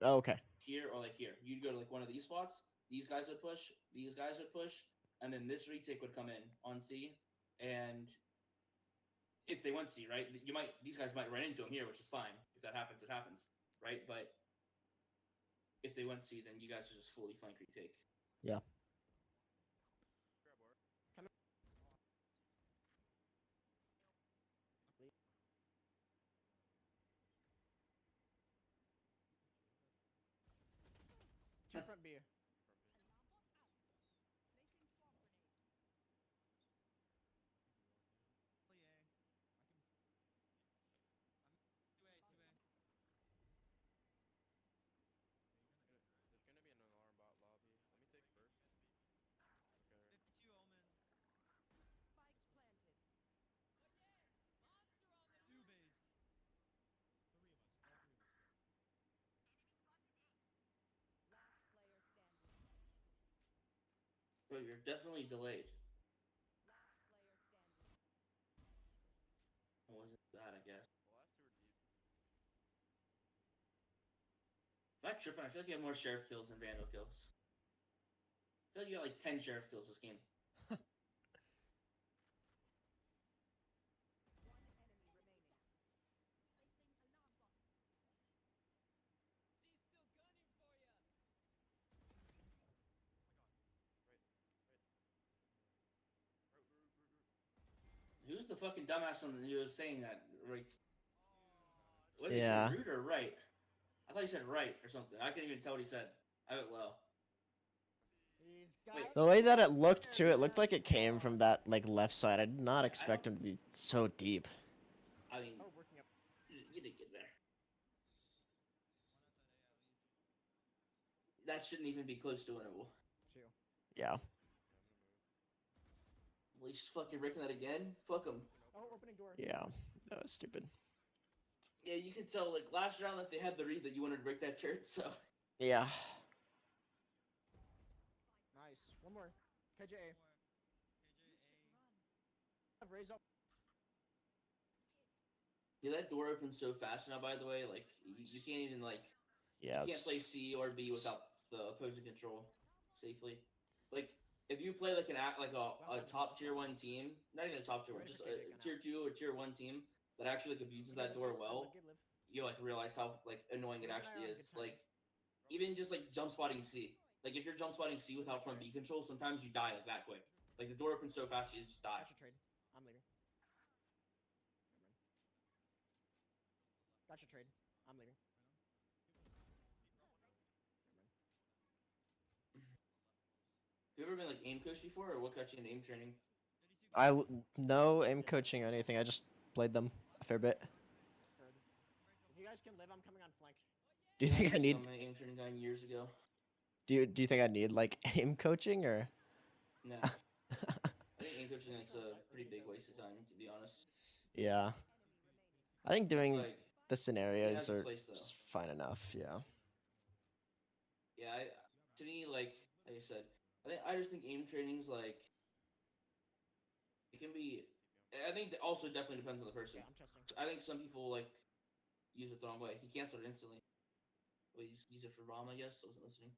Oh, okay. here or like here. You'd go to like one of these spots. These guys would push. These guys would push, and then this retake would come in on C. And if they went C, right, these guys might run into him here, which is fine. If that happens, it happens, right? But if they went C, then you guys should just fully flank retake. Grab orb. went B. Oh yeah. I can. I'm 2A, 2A. There's gonna be an alarm bot lobby. Let me take first. Okay. 52 Omen. Spike planted. Two base. Three of us. All three of us. Last player standing. Bro, you're definitely delayed. Last player standing. It wasn't that, I guess. The last two are deep. Am I tripping? I feel like you have more sheriff kills than vandal kills. I feel like you got like 10 sheriff kills this game. One enemy remaining. Who's the fucking dumbass on the news saying that? Right? What did Yeah. he say? Root or right? I thought he said right or something. I couldn't even tell what he said. I went low. He's Wait. got The way that it looked too, it looked like it came from that like left side. I did not expect him to be so deep. I mean, Oh, working up. you didn't get there. One outside A at least. That shouldn't even be close to winnable. 2. Yeah. Yeah, I'm gonna move. Well, he's fucking breaking that again. Fuck him. Oh, opening door. Yeah. That was stupid. Yeah, you could tell like last round that they had the read that you wanted to break that turret. So Yeah. Nice. One more. KJ A. More. KJ Have raised up. yeah, that door opens so fast now. By the way, like you can't even like Yeah. you can't play It's, C or B without the opposing control safely. Like if you play like a top tier 1 team, not even a top tier 1, just a tier 2 or tier 1 team that actually like abuses that door well, you like realize how like annoying it actually is. Like even just like jump spotting C. Like if you're jump spotting C without front B control, sometimes you die like that quick. Like the door opens so fast you just die. Gotcha trade. I'm leaving. Gotcha trade. I'm leaving. Have you ever been like aim coach before, or what got you into aim training? no aim coaching or anything. I just played them a fair bit. Heard. If you guys can live, I'm coming on flank. Do you think I I'm need? an aim training guy years ago. Do you think I need like aim coaching or? No. I think aim coaching is a pretty big waste of time, to be honest. Yeah. I think doing Like, the scenarios its are place, though. just fine enough. Yeah. yeah, to me, like I said, I just think aim training's like it can be. I think that also definitely depends on the person. Yeah, I'm testing. I think some people like use it the wrong way. He canceled it instantly. Wait, he's use it for bomb, I guess. I wasn't listening.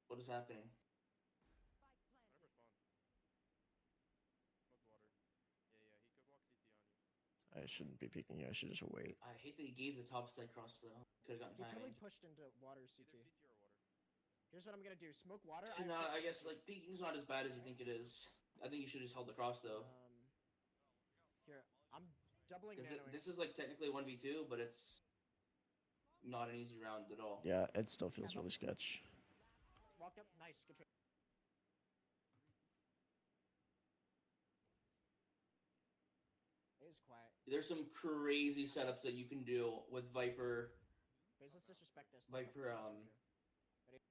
What is happening? Spike planted. Whatever spawn. Smoke water. Yeah, he could walk CT on you. I shouldn't be peeking you. I should just wait. I hate that he gave the top side cross though. Could have gotten He totally timing. pushed into water Either CT. CT or water. Here's what I'm gonna do. Smoke water. No, have I to- guess like peeking's not as bad as you think it is. I think you should just hold the cross though, Here, I'm doubling because nanoing. this is like technically 1v2, but it's not an easy round at all. Yeah, it still feels really sketch. Walked up. Nice. Good trade. It is quiet. There's some crazy setups that you can do with Viper Guys, let's disrespect this. Viper,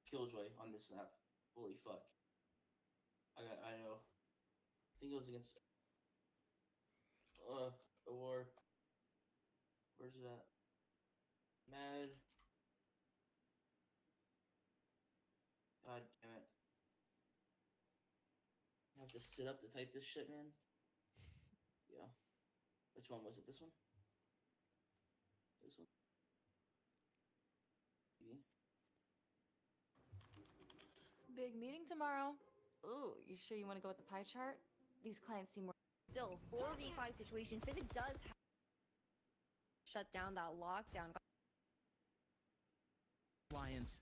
Killjoy on this map. Holy fuck. I know. I think it was against a war. Where's it at? Mad. God damn it. I have to sit up to type this shit, man. Yeah. Which one was it? This one? This one? TV? Big meeting tomorrow. Ooh, you sure you want to go with the pie chart? These clients seem more. Still, 4v5 situation. Physic does shut down that lockdown. Lions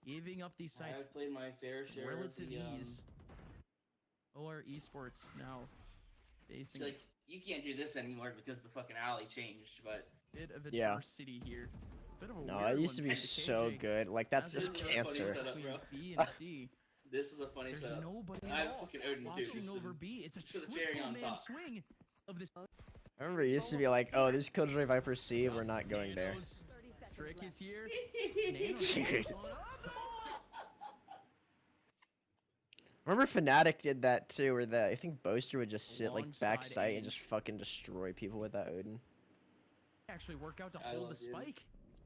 giving up these sites I've played my fair share relative of the, ease. Or esports now facing like you can't do this anymore because the fucking alley changed. But Bit of Yeah. adversity here. Bit of a No, weird it used to one be since so KJ good. Like that's has just This is a funny cancer. setup, between bro. B and C. this is a funny There's setup. nobody I at have all fucking Odin too. watching just over to- B. It's a for the cherry triple on man top. swing of this. I remember it used to be like, oh, there's Killjoy Viper C. We're not going there. Nano's 30 seconds trick left. is here. Dude. Dude. Remember Fnatic did that too, where I think Boaster would just sit like Alongside backside and aim. just fucking destroy people with that Odin. Actually work out to I hold love the it. spike.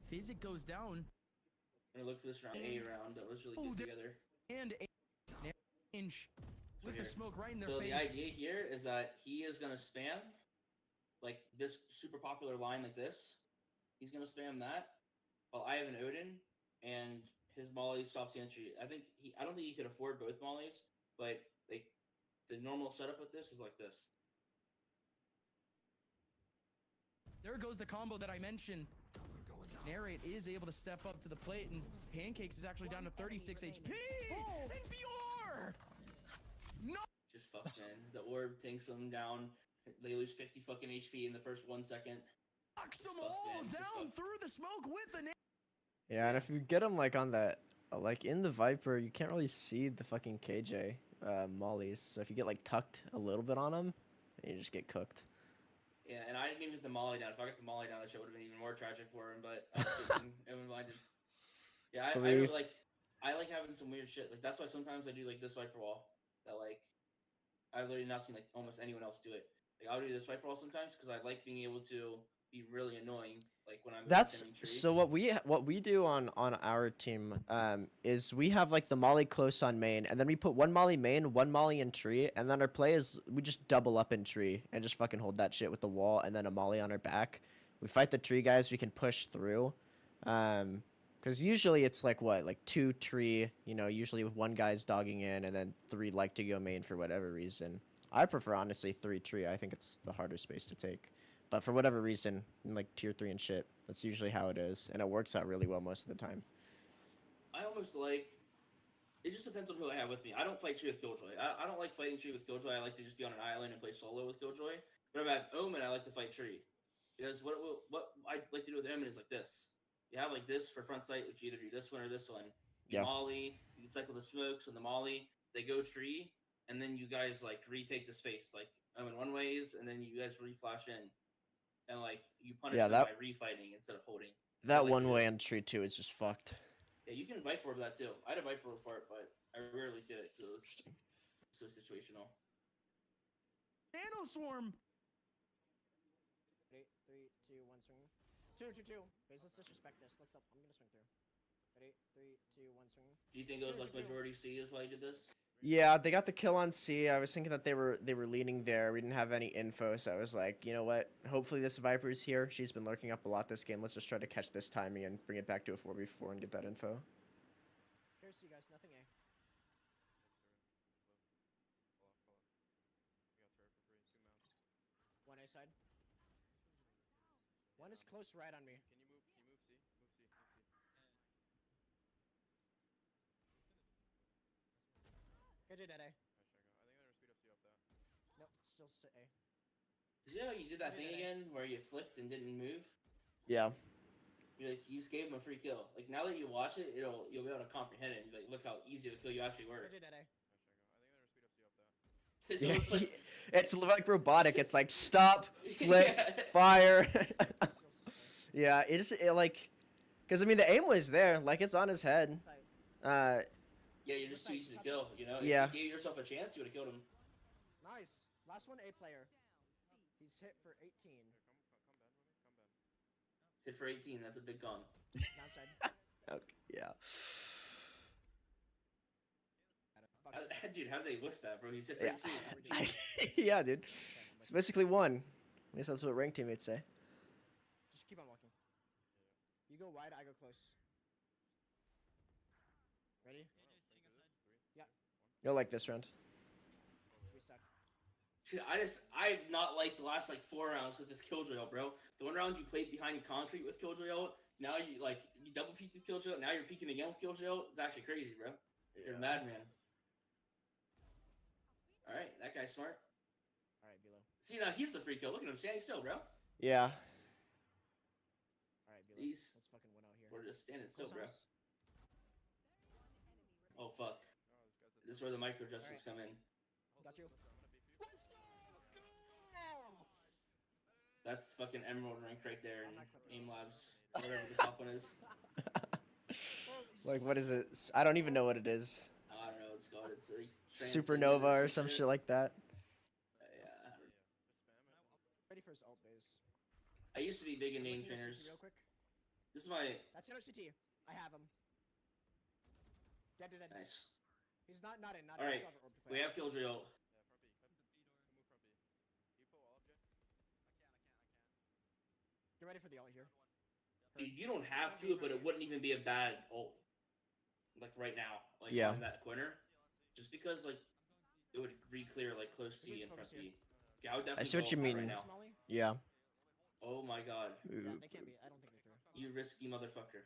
Physic goes down I'm gonna look for this round A round. That was really Oh, good there- together. and inch with the Here. smoke right in their So face. the idea here is that he is gonna spam like this super popular line like this. He's gonna spam that while I have an Odin and his Molly stops the entry. I don't think he could afford both Mollies, but like the normal setup with this is like this. There goes the combo that I mentioned. Narrate is able to step up to the plate, and Pancakes is actually down to 36 HP. And BR! No! Just fucks in. The orb tanks them down. They lose 50 fucking HP in the first 1 second. Knocks them fuck, all man, just down fuck. through the smoke with an Yeah, and if you get him like on that, like in the Viper, you can't really see the fucking KJ mollies. So if you get like tucked a little bit on him, you just get cooked. Yeah, and I didn't even get the Molly down. If I got the Molly down, that shit would have been even more tragic for him. But I was kidding. I'm blinded. Yeah, I Three. really I like having some weird shit. Like that's why sometimes I do like this Viper wall. That like I've literally not seen like almost anyone else do it. Like I'll do this Viper wall sometimes because I like being able to be really annoying. Like when I'm That's spamming tree. so what we do on our team is we have like the molly close on main, and then we put one molly main, one molly in tree, and then our play is we just double up in tree and just fucking hold that shit with the wall, and then a molly on our back. We fight the tree guys. We can push through, because usually it's like what, like 2 tree, you know, usually with one guy's dogging in, and then 3 like to go main for whatever reason. I prefer honestly 3 tree. I think it's the harder space to take. But for whatever reason, in like tier 3 and shit, that's usually how it is, and it works out really well most of the time. I almost like. It just depends on who I have with me. I don't fight tree with Killjoy. I don't like fighting tree with Killjoy. I like to just be on an island and play solo with Killjoy. But if I have Omen, I like to fight tree. Because what I like to do with Omen is like this. You have like this for front sight, which you either do this one or this one. You Yeah. Molly, you can cycle the smokes and the Molly. They go tree, and then you guys like retake the space. Like Omen one ways, and then you guys reflash in. And like you punish Yeah, them that- by refighting instead of holding. That like one this. way on tree 2 is just fucked. Yeah, you can Viper Orb that too. I had a Viper Orb for it, but I rarely did it because it was so situational. Nano Swarm. Ready? 3, 2, 1, swing. 2, 2, 2. Base, let's disrespect this. Let's stop. I'm gonna swing through. Ready? 3, 2, 1, swing. Do you think it was Two, like two, two. majority C is why you did this? Yeah, they got the kill on C. I was thinking that they were leaning there. We didn't have any info, so I was like, you know what? Hopefully this Viper's here. She's been lurking up a lot this game. Let's just try to catch this timing and bring it back to a 4v4 and get that info. Here's you guys. Nothing A. One A side. One is close right on me. Can you move? Can you move C? Move C. Move C. KJ dead A. Nice, Shaco. I think they're gonna speed up C off that. Nope, still sit A. You know how you did that Yeah, thing yeah. again where you flicked and didn't move? Yeah. You just gave him a free kill. Like now that you watch it, you'll be able to comprehend it and be like, look how easy of a kill you actually were. KJ dead A. Nice, Shaco. I think they're gonna speed up C off that. It's Yeah, almost like it's like robotic. It's like stop, flick, fire. Still sit A. Yeah, like, because I mean the aim was there, like it's on his head. Side. yeah, you're just too easy to kill. You know, Yeah. If you gave yourself a chance, you would have killed him. Nice. Last one A player. He's hit for 18. Here, come bend with me. Come bend. Hit for 18. That's a big con. Downside. Okay, yeah. How, dude, how did they whiff that, bro? He's hit for Yeah. 18. Yeah, dude. It's basically 1. At least that's what ranked teammates say. Just keep on walking. You go wide, I go close. Ready? You'll like this round. We stuck. Dude, I've not liked the last like 4 rounds with this Killjoy ult, bro. The one round you played behind concrete with Killjoy ult, now you double peeked with Killjoy ult, now you're peeking again with Killjoy ult. It's actually crazy, bro. You're a madman. Alright, that guy's smart. Alright, below. See, now he's the free kill. Look at him standing still, bro. Yeah. All right, Vila. These- Let's fucking win out here. We're just standing still, Close bro. house. Oh, fuck. Oh, this guy's This is where the micro justice Alright. come in. Got you. Let's go. That's fucking Emerald rank right there I'm in not clipping Aim it. Labs. Whatever the top one is. Like, what is it? I don't even know what it is. I don't know what it's called. It's like Supernova or some shit like that. Yeah. Ready for his alt base. I used to be big in name Looking at CT trainers. Real quick. This is my That's center CT. I have him. Dead. nice. He's not in. Not in. All right, Still have orb to play we out. have Killjoy ult. Yeah, front B. Move front B. You pull all of you? Get ready for the alt here. Dude, you don't have to, but it wouldn't even be a bad ult. Like right now, like Yeah. on that corner, just because like it would re-clear like close Let me C and just front focus here. B. Yeah, I would definitely. see what go you for it mean. Right now. Molly? Yeah. Oh my god, Yeah, Ooh. they can't be. I don't think they're through. you risky motherfucker.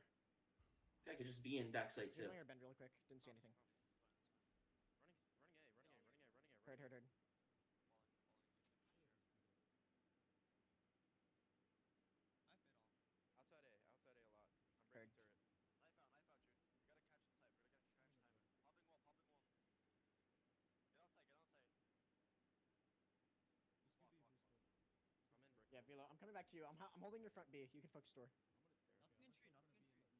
Guy could just be in backside too. Healing or bend real quick. Didn't see anything. Running A. Heard. Outside A a lot. I'm Heard. breaking turret. I'm in brick. Yeah, Vilo, I'm coming back to you. I'm holding your front B. You can focus door. Nothing in tree, nothing in tree.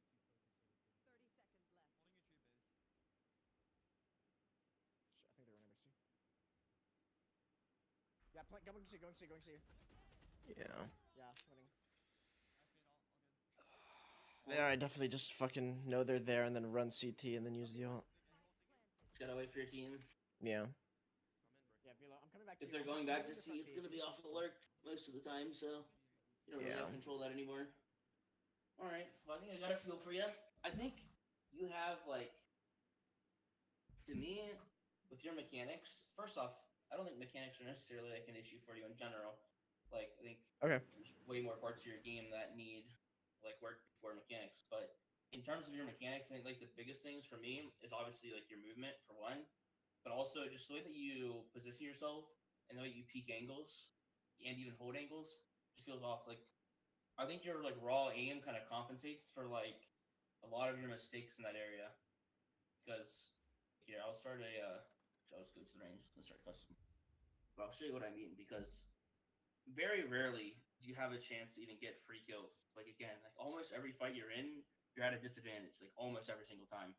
30 seconds left. Holding a tree base. Shit, I think they're running back C. Yeah, going C. Yeah. Yeah, winning. I fade all good. There, I definitely just fucking know they're there and then run CT and then use the ult. Just gotta wait for your team. Yeah. I'm in brick. Yeah, Vilo, I'm coming back to If you. they're I'm going back holding to your front C, it's B. gonna be off the lurk most of the time, so you don't really Yeah. have control of that anymore. All right, well I think I got a feel for you. I think you have like, to me, with your mechanics. First off, I don't think mechanics are necessarily like an issue for you in general. Like I think Okay. there's way more parts of your game that need like work before mechanics. But in terms of your mechanics, I think like the biggest things for me is obviously like your movement for one, but also just the way that you position yourself and the way you peak angles and even hold angles just feels off. Like I think your like raw aim kind of compensates for like a lot of your mistakes in that area. Because here I'll start a I'll just go to the range and start custom. But I'll show you what I mean because very rarely do you have a chance to even get free kills. Like again, like almost every fight you're in, you're at a disadvantage. Like almost every single time.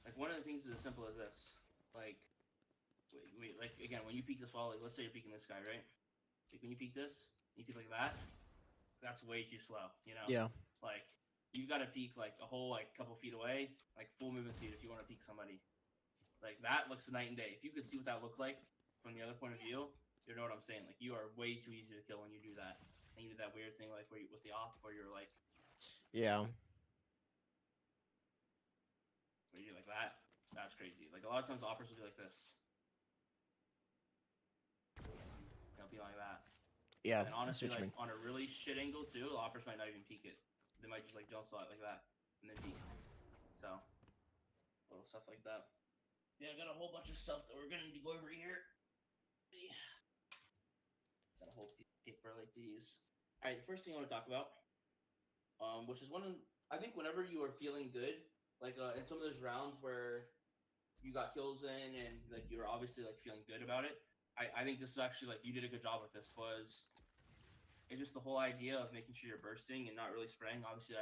Like one of the things is as simple as this. Like, wait, like again, when you peek this wall, like let's say you're peeking this guy, right? Like when you peek this, you peek like that. That's way too slow, you know? Yeah. Like you've got to peek like a whole like couple feet away, like full movement speed if you want to peek somebody. Like that looks night and day. If you could see what that looked like from the other point of view, you know what I'm saying. Like you are way too easy to kill when you do that. And you do that weird thing like where you, with the op, where you're like, Yeah. where you do like that. That's crazy. Like a lot of times, offers will do like this. They'll be like that. Yeah. And I see honestly, what you like on a really shit angle too, the offers might not even peek it. They might just like jump spot like that and then peek. So little stuff like that. Yeah, I got a whole bunch of stuff that we're gonna go over here. Yeah. Got a whole paper like these. All right, first thing I want to talk about, which is one of I think whenever you are feeling good, like in some of those rounds where you got kills in and like you're obviously like feeling good about it. I think this is actually like you did a good job with this. Was it's just the whole idea of making sure you're bursting and not really spraying. Obviously,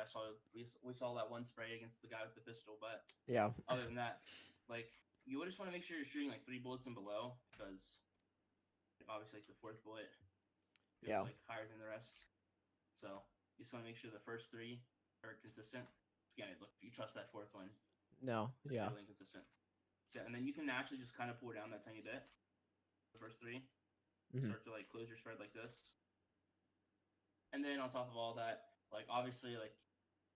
we saw that one spray against the guy with the pistol, but Yeah. other than that, like you would just want to make sure you're shooting like 3 bullets and below because obviously like the 4th bullet is Yeah. like higher than the rest. So you just want to make sure the first 3 are consistent. Again, look, if you trust that 4th one, No. it's Yeah. really inconsistent. So, and then you can naturally just kind of pull down that tiny bit. The first 3 Mhm. start to like close your spread like this. And then on top of all that, like obviously like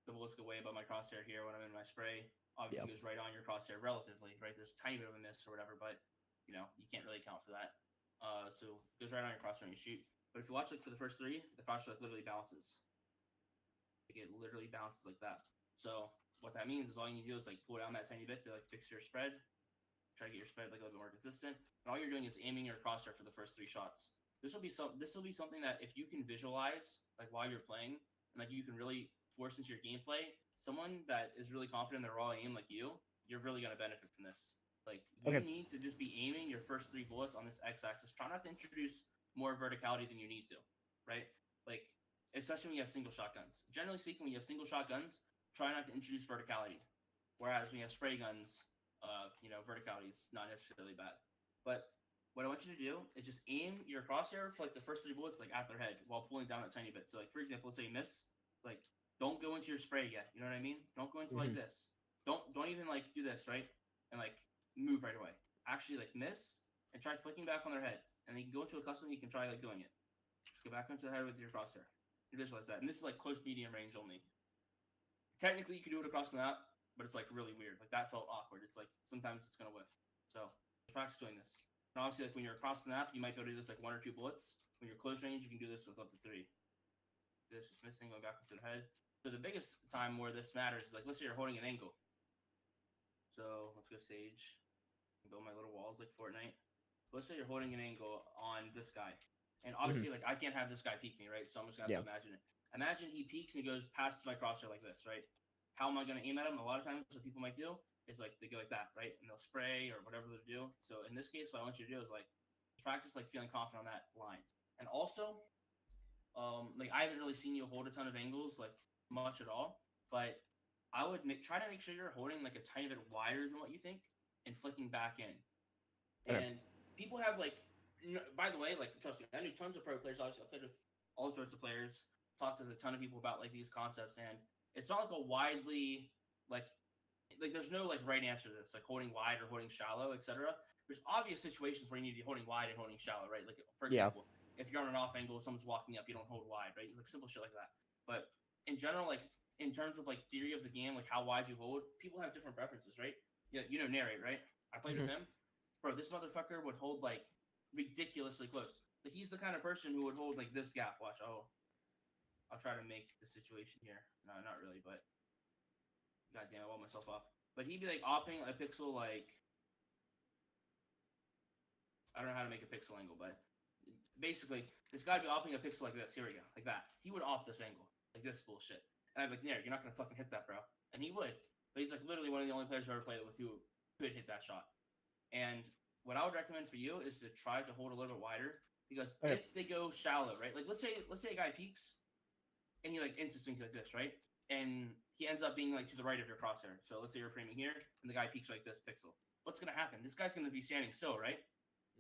the bullets go way above my crosshair here when I'm in my spray. Obviously Yep. goes right on your crosshair relatively, right? There's a tiny bit of a miss or whatever, but you know, you can't really account for that. So it goes right on your crosshair and you shoot. But if you watch like for the first 3, the crosshair like literally bounces. Like it literally bounces like that. So what that means is all you need to do is like pull down that tiny bit to like fix your spread, try to get your spread like a little bit more consistent. And all you're doing is aiming your crosshair for the first 3 shots. This will be something that if you can visualize like while you're playing, and like you can really force into your gameplay, someone that is really confident in their raw aim like you're really gonna benefit from this. Like you Okay. need to just be aiming your first 3 bullets on this x-axis. Try not to introduce more verticality than you need to, right? Like especially when you have single shotguns. Generally speaking, when you have single shotguns, try not to introduce verticality. Whereas when you have spray guns, verticality is not necessarily bad. But what I want you to do is just aim your crosshair for like the first 3 bullets like at their head while pulling down that tiny bit. So like for example, let's say you miss, like don't go into your spray yet. You know what I mean? Don't go into like this. Don't even like do this, right? And like move right away. Actually like miss and try flicking back on their head. And then you can go into a custom, you can try like doing it. Just go back into the head with your crosshair. You visualize that. And this is like close medium range only. Technically you can do it across the map, but it's like really weird. Like that felt awkward. It's like sometimes it's gonna whiff. So practice doing this. And obviously like when you're across the map, you might be able to do this like 1 or 2 bullets. When you're close range, you can do this with up to 3. This is missing, going back into the head. So the biggest time where this matters is like let's say you're holding an angle. So let's go stage. Build my little walls like Fortnite. Let's say you're holding an angle on this guy. And obviously, like, I can't have this guy peek me, right? So I'm just going to have to imagine it. Imagine he peeks and he goes past my crosshair like this, right? How am I going to aim at him? A lot of times what people might do is, like, they go like that, right? And they'll spray or whatever they do. So in this case, what I want you to do is, like, practice, like, feeling confident on that line. And also, like, I haven't really seen you hold a ton of angles, like, much at all. But I would try to make sure you're holding, like, a tiny bit wider than what you think and flicking back in. And people have, like, by the way, like, trust me, I knew tons of pro players. Obviously, I've played with all sorts of players, talked to a ton of people about, like, these concepts, and it's not, like, a widely, like, there's no, like, right answer to this, like, holding wide or holding shallow, etc. There's obvious situations where you need to be holding wide and holding shallow, right? Like, for example, if you're on an off angle, someone's walking up, you don't hold wide, right? It's, like, simple shit like that. But in general, like, in terms of, like, theory of the game, like, how wide you hold, people have different preferences, right? Yeah, you know Narrate, right? I played with him. Bro, this motherfucker would hold, like, ridiculously close. Like he's the kind of person who would hold like this gap. Watch, I'll try to make the situation here. No, not really, but god damn, I walled myself off. But he'd be like opping a pixel like I don't know how to make a pixel angle, but basically this guy'd be opping a pixel like this. Here we go, like that. He would op this angle, like this bullshit. And I'm like, yeah, you're not gonna fucking hit that, bro. And he would. But he's like literally one of the only players who ever played with who could hit that shot. And what I would recommend for you is to try to hold a little bit wider because if they go shallow, right? Like let's say a guy peeks and he like instant swings like this, right? And he ends up being like to the right of your crosshair. So let's say you're framing here and the guy peeks like this pixel. What's gonna happen? This guy's gonna be standing still, right?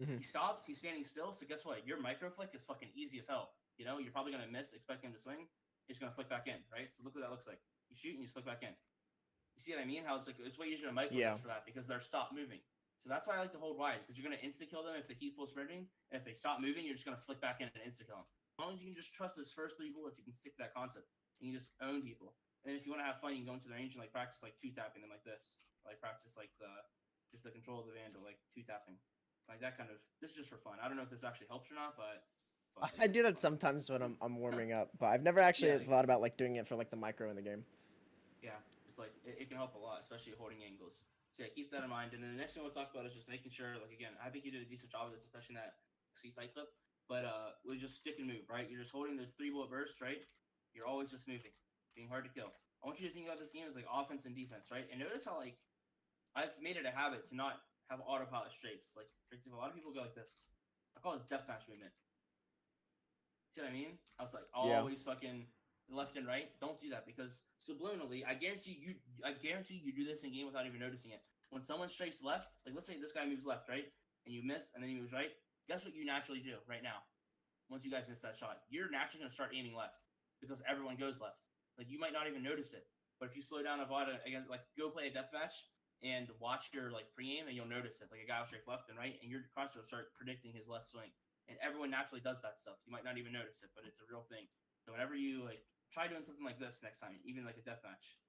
He stops, he's standing still. So guess what? Your micro flick is fucking easy as hell. You know, you're probably gonna miss, expect him to swing. He's gonna flick back in, right? So look what that looks like. You shoot and you flick back in. You see what I mean? How it's like it's way easier to micro for that because they're stopped moving. So that's why I like to hold wide, because you're going to insta-kill them if they keep full sprinting, and if they stop moving, you're just going to flick back in and insta-kill them. As long as you can just trust those first 3 bullets, you can stick to that concept, and you just own people. And if you want to have fun, you can go into the range and like practice like 2-tapping them like this. Like practice like just the control of the Vandal, like 2-tapping. Like that kind of, this is just for fun. I don't know if this actually helps or not, but... I do that sometimes when I'm warming up, but I've never actually thought about like doing it for like the micro in the game. Yeah, it's like, it can help a lot, especially holding angles. So yeah, keep that in mind. And then the next thing we'll talk about is just making sure, like again, I think you did a decent job of this, especially in that C-side clip. But we just stick and move, right? You're just holding those 3-bullet bursts, right? You're always just moving, being hard to kill. I want you to think about this game as like offense and defense, right? And notice how like I've made it a habit to not have autopilot strafes. Like for example, a lot of people go like this. I call this deathmatch movement. See what I mean? I was like always fucking left and right. Don't do that because subliminally, I guarantee you do this in game without even noticing it. When someone strafes left, like let's say this guy moves left, right, and you miss, and then he moves right. Guess what you naturally do right now? Once you guys miss that shot, you're naturally gonna start aiming left because everyone goes left. Like you might not even notice it, but if you slow down a VOD again, like go play a deathmatch and watch your like pre-aim, and you'll notice it. Like a guy will strafe left and right, and your crosshair will start predicting his left swing. And everyone naturally does that stuff. You might not even notice it, but it's a real thing. So whenever you like try doing something like this next time, even like a deathmatch,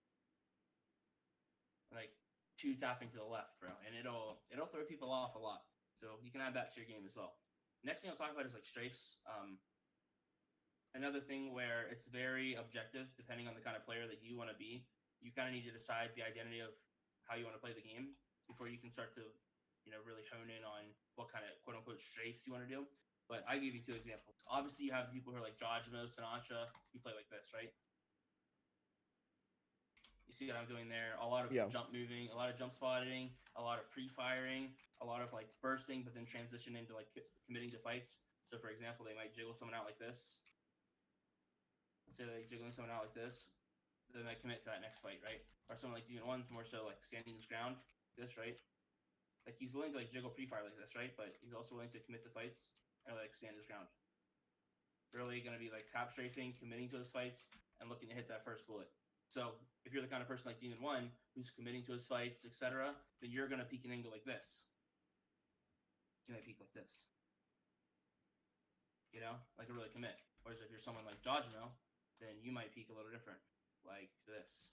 like 2-tapping to the left, bro, and it'll throw people off a lot. So you can add that to your game as well. Next thing I'll talk about is like strafes. another thing where it's very objective, depending on the kind of player that you want to be. You kind of need to decide the identity of how you want to play the game before you can start to, really hone in on what kind of quote unquote strafes you want to do. But I give you 2 examples. Obviously, you have people who are like Jojmo, Sinatra. You play like this, right? You see what I'm doing there? A lot of Yeah. jump moving, a lot of jump spotting, a lot of pre-firing, a lot of like bursting, but then transition into like committing to fights. So, for example, they might jiggle someone out like this. Let's say they're jiggling someone out like this. Then they commit to that next fight, right? Or someone like Demon One's more so like standing his ground, this, right? Like he's willing to like jiggle pre-fire like this, right? But he's also willing to commit to fights and like stand his ground. Really gonna be like tap strafing, committing to his fights, and looking to hit that first bullet. So if you're the kind of person like Demon One who's committing to his fights, etc., then you're gonna peek an angle like this. You might peek like this. Like a really commit. Whereas if you're someone like Jojmo, then you might peek a little different, like this,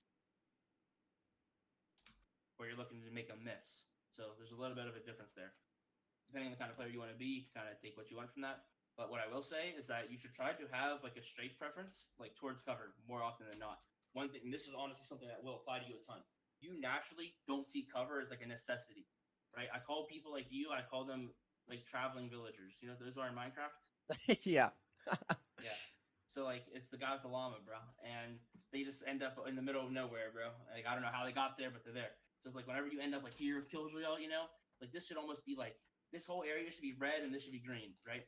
where you're looking to make a miss. So there's a little bit of a difference there. Depending on the kind of player you want to be, kind of take what you want from that. But what I will say is that you should try to have like a strafe preference, like towards cover, more often than not. One thing, and this is honestly something that will apply to you a ton. You naturally don't see cover as like a necessity, right? I call people like you, I call them like traveling villagers. You know what those are in Minecraft? Yeah. Yeah. So like it's the guy with the llama, bro, and they just end up in the middle of nowhere, bro. Like I don't know how they got there, but they're there. So it's like whenever you end up like here with Killjoy, like this should almost be like this whole area should be red and this should be green, right?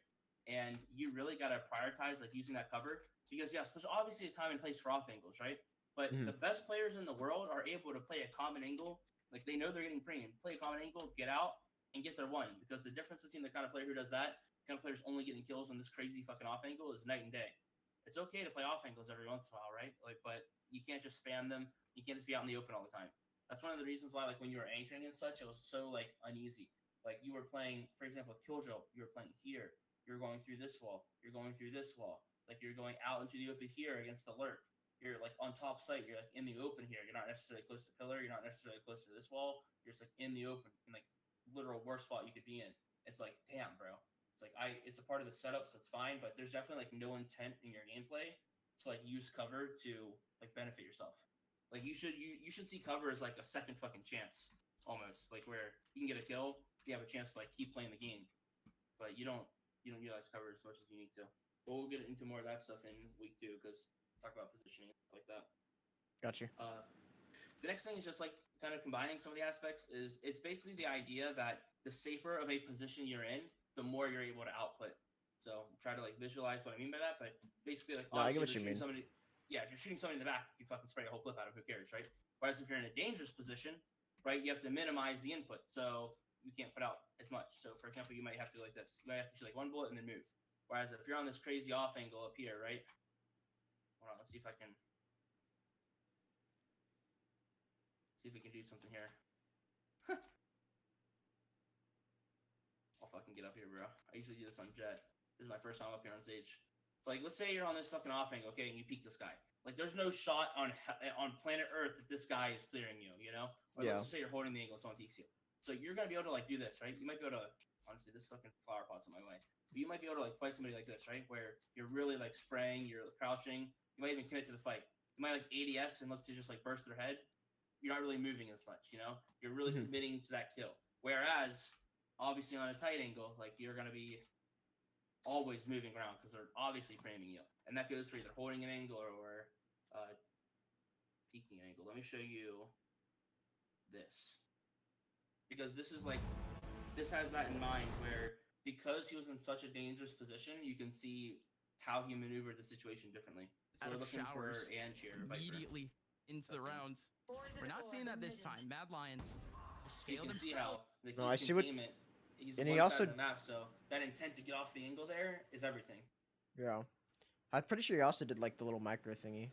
And you really gotta prioritize like using that cover because yes, there's obviously a time and place for off angles, right? But Mhm. the best players in the world are able to play a common angle. Like they know they're getting premium, play a common angle, get out, and get their one. Because the difference between the kind of player who does that, the kind of player who's only getting kills on this crazy fucking off angle is night and day. It's okay to play off angles every once in a while, right? Like, but you can't just spam them. You can't just be out in the open all the time. That's one of the reasons why, like, when you were anchoring and such, it was so like uneasy. Like you were playing, for example, with Killjoy, you were playing here. You're going through this wall. You're going through this wall. Like you're going out into the open here against the lurk. You're like on top site. You're like in the open here. You're not necessarily close to pillar. You're not necessarily close to this wall. You're just like in the open, in like literal worst spot you could be in. It's like, damn, bro. It's like it's a part of the setup, so it's fine. But there's definitely like no intent in your gameplay to like use cover to like benefit yourself. Like you should see cover as like a second fucking chance, almost like where you can get a kill, you have a chance to like keep playing the game, but you don't utilize cover as much as you need to. But we'll get into more of that stuff in week 2 because talk about positioning and stuff like that. Got you. The next thing is just like kind of combining some of the aspects. Is it's basically the idea that the safer of a position you're in, the more you're able to output. So try to like visualize what I mean by that, but basically like No, I get obviously what you if you're mean. if you're shooting somebody in the back, you fucking spray a whole clip out of who cares, right? Whereas if you're in a dangerous position, right, you have to minimize the input, so you can't put out as much. So for example, you might have to do like this. You might have to shoot like one bullet and then move. Whereas if you're on this crazy off angle up here, right? Hold on, let's see if we can do something here. I'll fucking get up here, bro. I usually do this on Jet. This is my first time up here on stage. Like, let's say you're on this fucking off angle, okay, and you peek this guy. Like, there's no shot on planet Earth that this guy is clearing you, you know? Or Yeah. let's just say you're holding the angle and someone peeks you. So you're gonna be able to like do this, right? You might be able to, honestly, this fucking flower pot's in my way. But you might be able to like fight somebody like this, right? Where you're really like spraying, you're crouching. You might even commit to the fight. You might like ADS and look to just like burst their head. You're not really moving as much, you know? You're really Mhm. committing to that kill. Whereas, obviously on a tight angle, like you're gonna be always moving around because they're obviously framing you. And that goes for either holding an angle or peeking an angle. Let me show you this. Because this is like, this has that in mind where because he was in such a dangerous position, you can see how he maneuvered the situation differently. So Out we're of looking for showers Anchi or Viper. immediately into the Okay. rounds. We're not seeing that this time. Mad Lions You scaled can see himself. how like, No, he's I see what- containment. He's and one he side also- of the map, so that intent to get off the angle there is everything. Yeah. I'm pretty sure he also did like the little micro thingy.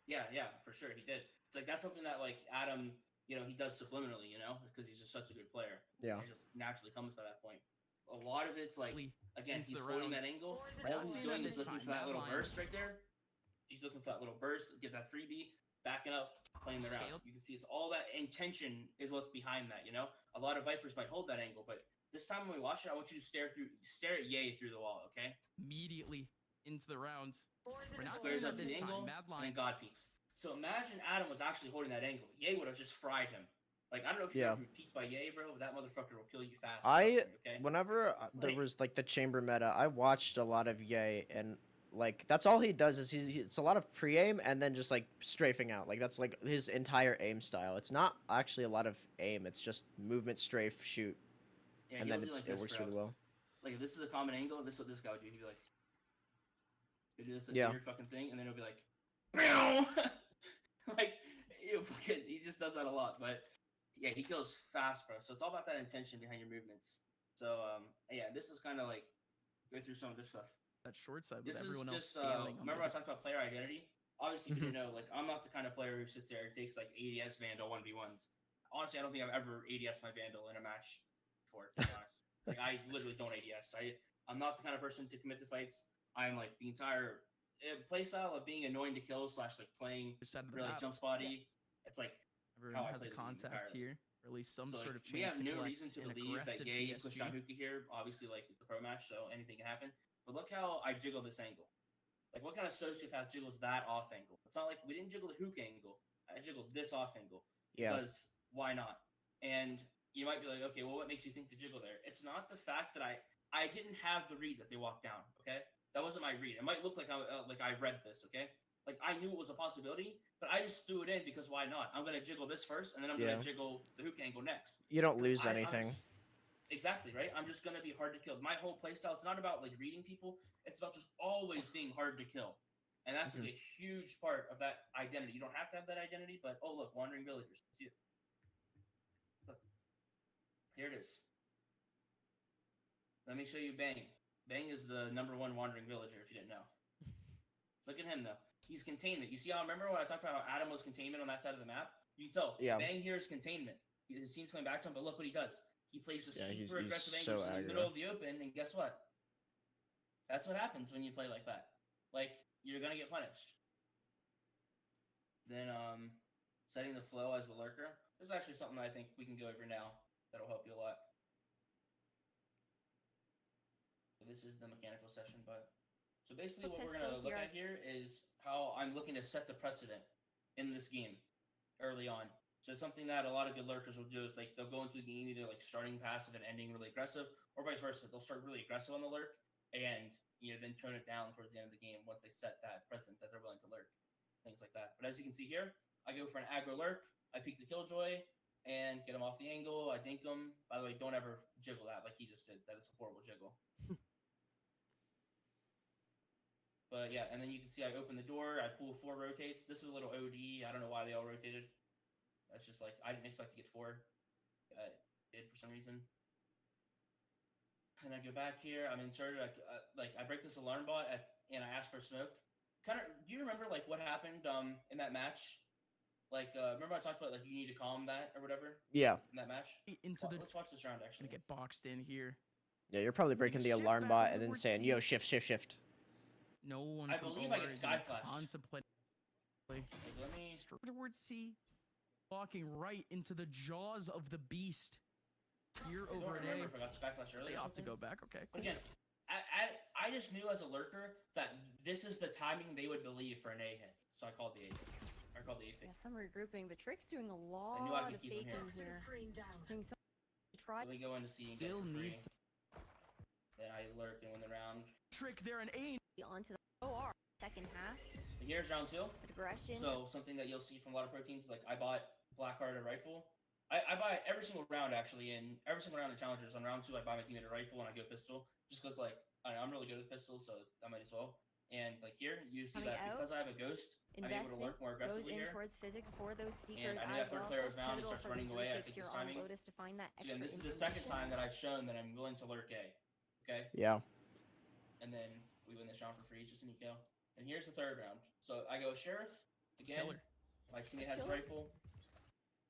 Yeah, for sure he did. It's like that's something that like Adam, he does subliminally, because he's just such a good player. Yeah. It just naturally comes by that point. A lot of it's like, Lee again, into he's the holding that rounds. angle. We're All not he's seeing doing that is this looking time. for that Mad little Lions. burst right there. He's looking for that little burst, get that freebie, backing up, playing the route. Scaled. You can see it's all that intention is what's behind that. A lot of Vipers might hold that angle, but this time when we watch it, I want you to stare at Ye through the wall. Okay. Immediately into the round. We're not Squares seeing up that to this the time. angle, Mad and line. then God peeks. So imagine Adam was actually holding that angle. Ye would have just fried him. Like, I don't know if you Yeah. ever peeked by Ye, bro, but that motherfucker will kill you fast. I trust me, okay? whenever there Like- was like the chamber meta, I watched a lot of Ye, and like that's all he does is it's a lot of pre-aim and then just like strafing out. Like that's like his entire aim style. It's not actually a lot of aim. It's just movement, strafe, shoot, Yeah, and he'll then do like it this, works bro. really well. Like, if this is a common angle, this is what this guy would do. He'd be like, he'd do this like, Yeah. weird fucking thing, and then it'll be like, BAM! Like, he just does that a lot. But yeah, he kills fast, bro. So it's all about that intention behind your movements. So yeah, this is kind of like go through some of this stuff. That short side with This is everyone else just scaling. on remember I the talked about player identity. Obviously, you didn't know, like, I'm not the kind of player who sits there and takes like ADS Vandal 1v1s. Honestly, I don't think I've ever ADS my Vandal in a match before, to be honest. Like, I literally don't ADS. I'm not the kind of person to commit to fights. I'm like the entire playstyle of being annoying to kill / like playing other side of the really map. jump spotty. It's like Everyone I has a play the game contact entirely. here, or at least some so, sort like, of chance we have to no collect reason to an believe that aggressive Ye pushed on DSG. Hookah here. Obviously, like, it's a pro match, so anything can happen. But look how I jiggle this angle. Like, what kind of sociopath jiggles that off angle? It's not like we didn't jiggle the hook angle. I jiggled this off angle. Yeah. Because why not? And you might be like, okay, well, what makes you think to jiggle there? It's not the fact that I didn't have the read that they walked down. Okay, that wasn't my read. It might look like I read this. Okay, like I knew it was a possibility, but I just threw it in because why not? I'm gonna jiggle this first, and then I'm Yeah. gonna jiggle the hook angle next. You don't 'Cause lose I'm anything. Exactly, right? I'm just gonna be hard to kill. My whole playstyle, it's not about like reading people, it's about just always being hard to kill. And that's like a huge part of that identity. You don't have to have that identity, but oh look, wandering villagers. See it. Look. Here it is. Let me show you Bang. Bang is the #1 wandering villager, if you didn't know. Look at him though. He's containment. You see how, remember when I talked about how Adam was containment on that side of the map? You can tell. Yeah. Bang here is containment. His team's coming back to him, but look what he does. He plays a Yeah, he's super aggressive so angle in the middle aggro. of the open, and guess what? That's what happens when you play like that. Like, you're gonna get punished. Then setting the flow as the lurker. This is actually something I think we can go over now. That'll help you a lot. This is the mechanical session, but so basically what we're gonna Pistol look here at here is how I'm looking to set the precedent in this game early on. So it's something that a lot of good lurkers will do is like they'll go into the game either like starting passive and ending really aggressive, or vice versa. They'll start really aggressive on the lurk and then tone it down towards the end of the game once they set that precedent that they're willing to lurk, things like that. But as you can see here, I go for an aggro lurk. I peek the Killjoy and get him off the angle. I dink him. By the way, don't ever jiggle that like he just did. That is a horrible jiggle. But yeah, and then you can see I open the door. I pull 4 rotates. This is a little OD. I don't know why they all rotated. That's just like I didn't expect to get 4. I did for some reason. And I go back here. I'm inserted. I break this alarm bot and I ask for smoke. Kind of. Do you remember like what happened in that match? Like remember I talked about like you need to calm that or whatever Yeah. in that match. Into the Let's watch this round actually. gonna get boxed in here. Yeah, you're probably breaking the shift alarm back bot over and then towards saying, C. "Yo, shift, shift, shift." No one. I from believe I OR get is Sky even Flash. contemplating. Like, let me. Straight towards C, walking right into the jaws of the beast. Here I don't over remember there. if I got Skyflash earlier. They or opt to something. go back. Okay. But Cool. again, I just knew as a lurker that this is the timing they would believe for an A hit, so I called the A hit. I called the A fake. Yeah, some regrouping, but Trick's doing a lot knew I could of keep him faking here. here. Just doing so try. So we go into C and get Still for free. needs to Then I lurk and win the round. trick there and aim. Onto the OR. Second half. And here's round 2. Aggression. So something that you'll see from a lot of pro teams, like I bought Blackheart a rifle. I buy it every single round actually, and every single round in challengers. On round 2, I buy my teammate a rifle and I go pistol, just because like I'm really good with pistols, so I might as well. And like here, you see Coming that because I have a ghost, I'm able to Investment lurk more goes aggressively in here. towards physics for those seekers I knew that as third well. player So was bound, he pivotal starts for running these away, I rotates take here this on timing. Lotus to find that So extra again, this is the second time that I've shown that I'm willing to lurk A. Okay, Yeah. and then we win this round for free, just an eco. And here's the third round. So I go sheriff again. Killer. My teammate has a Killer? rifle.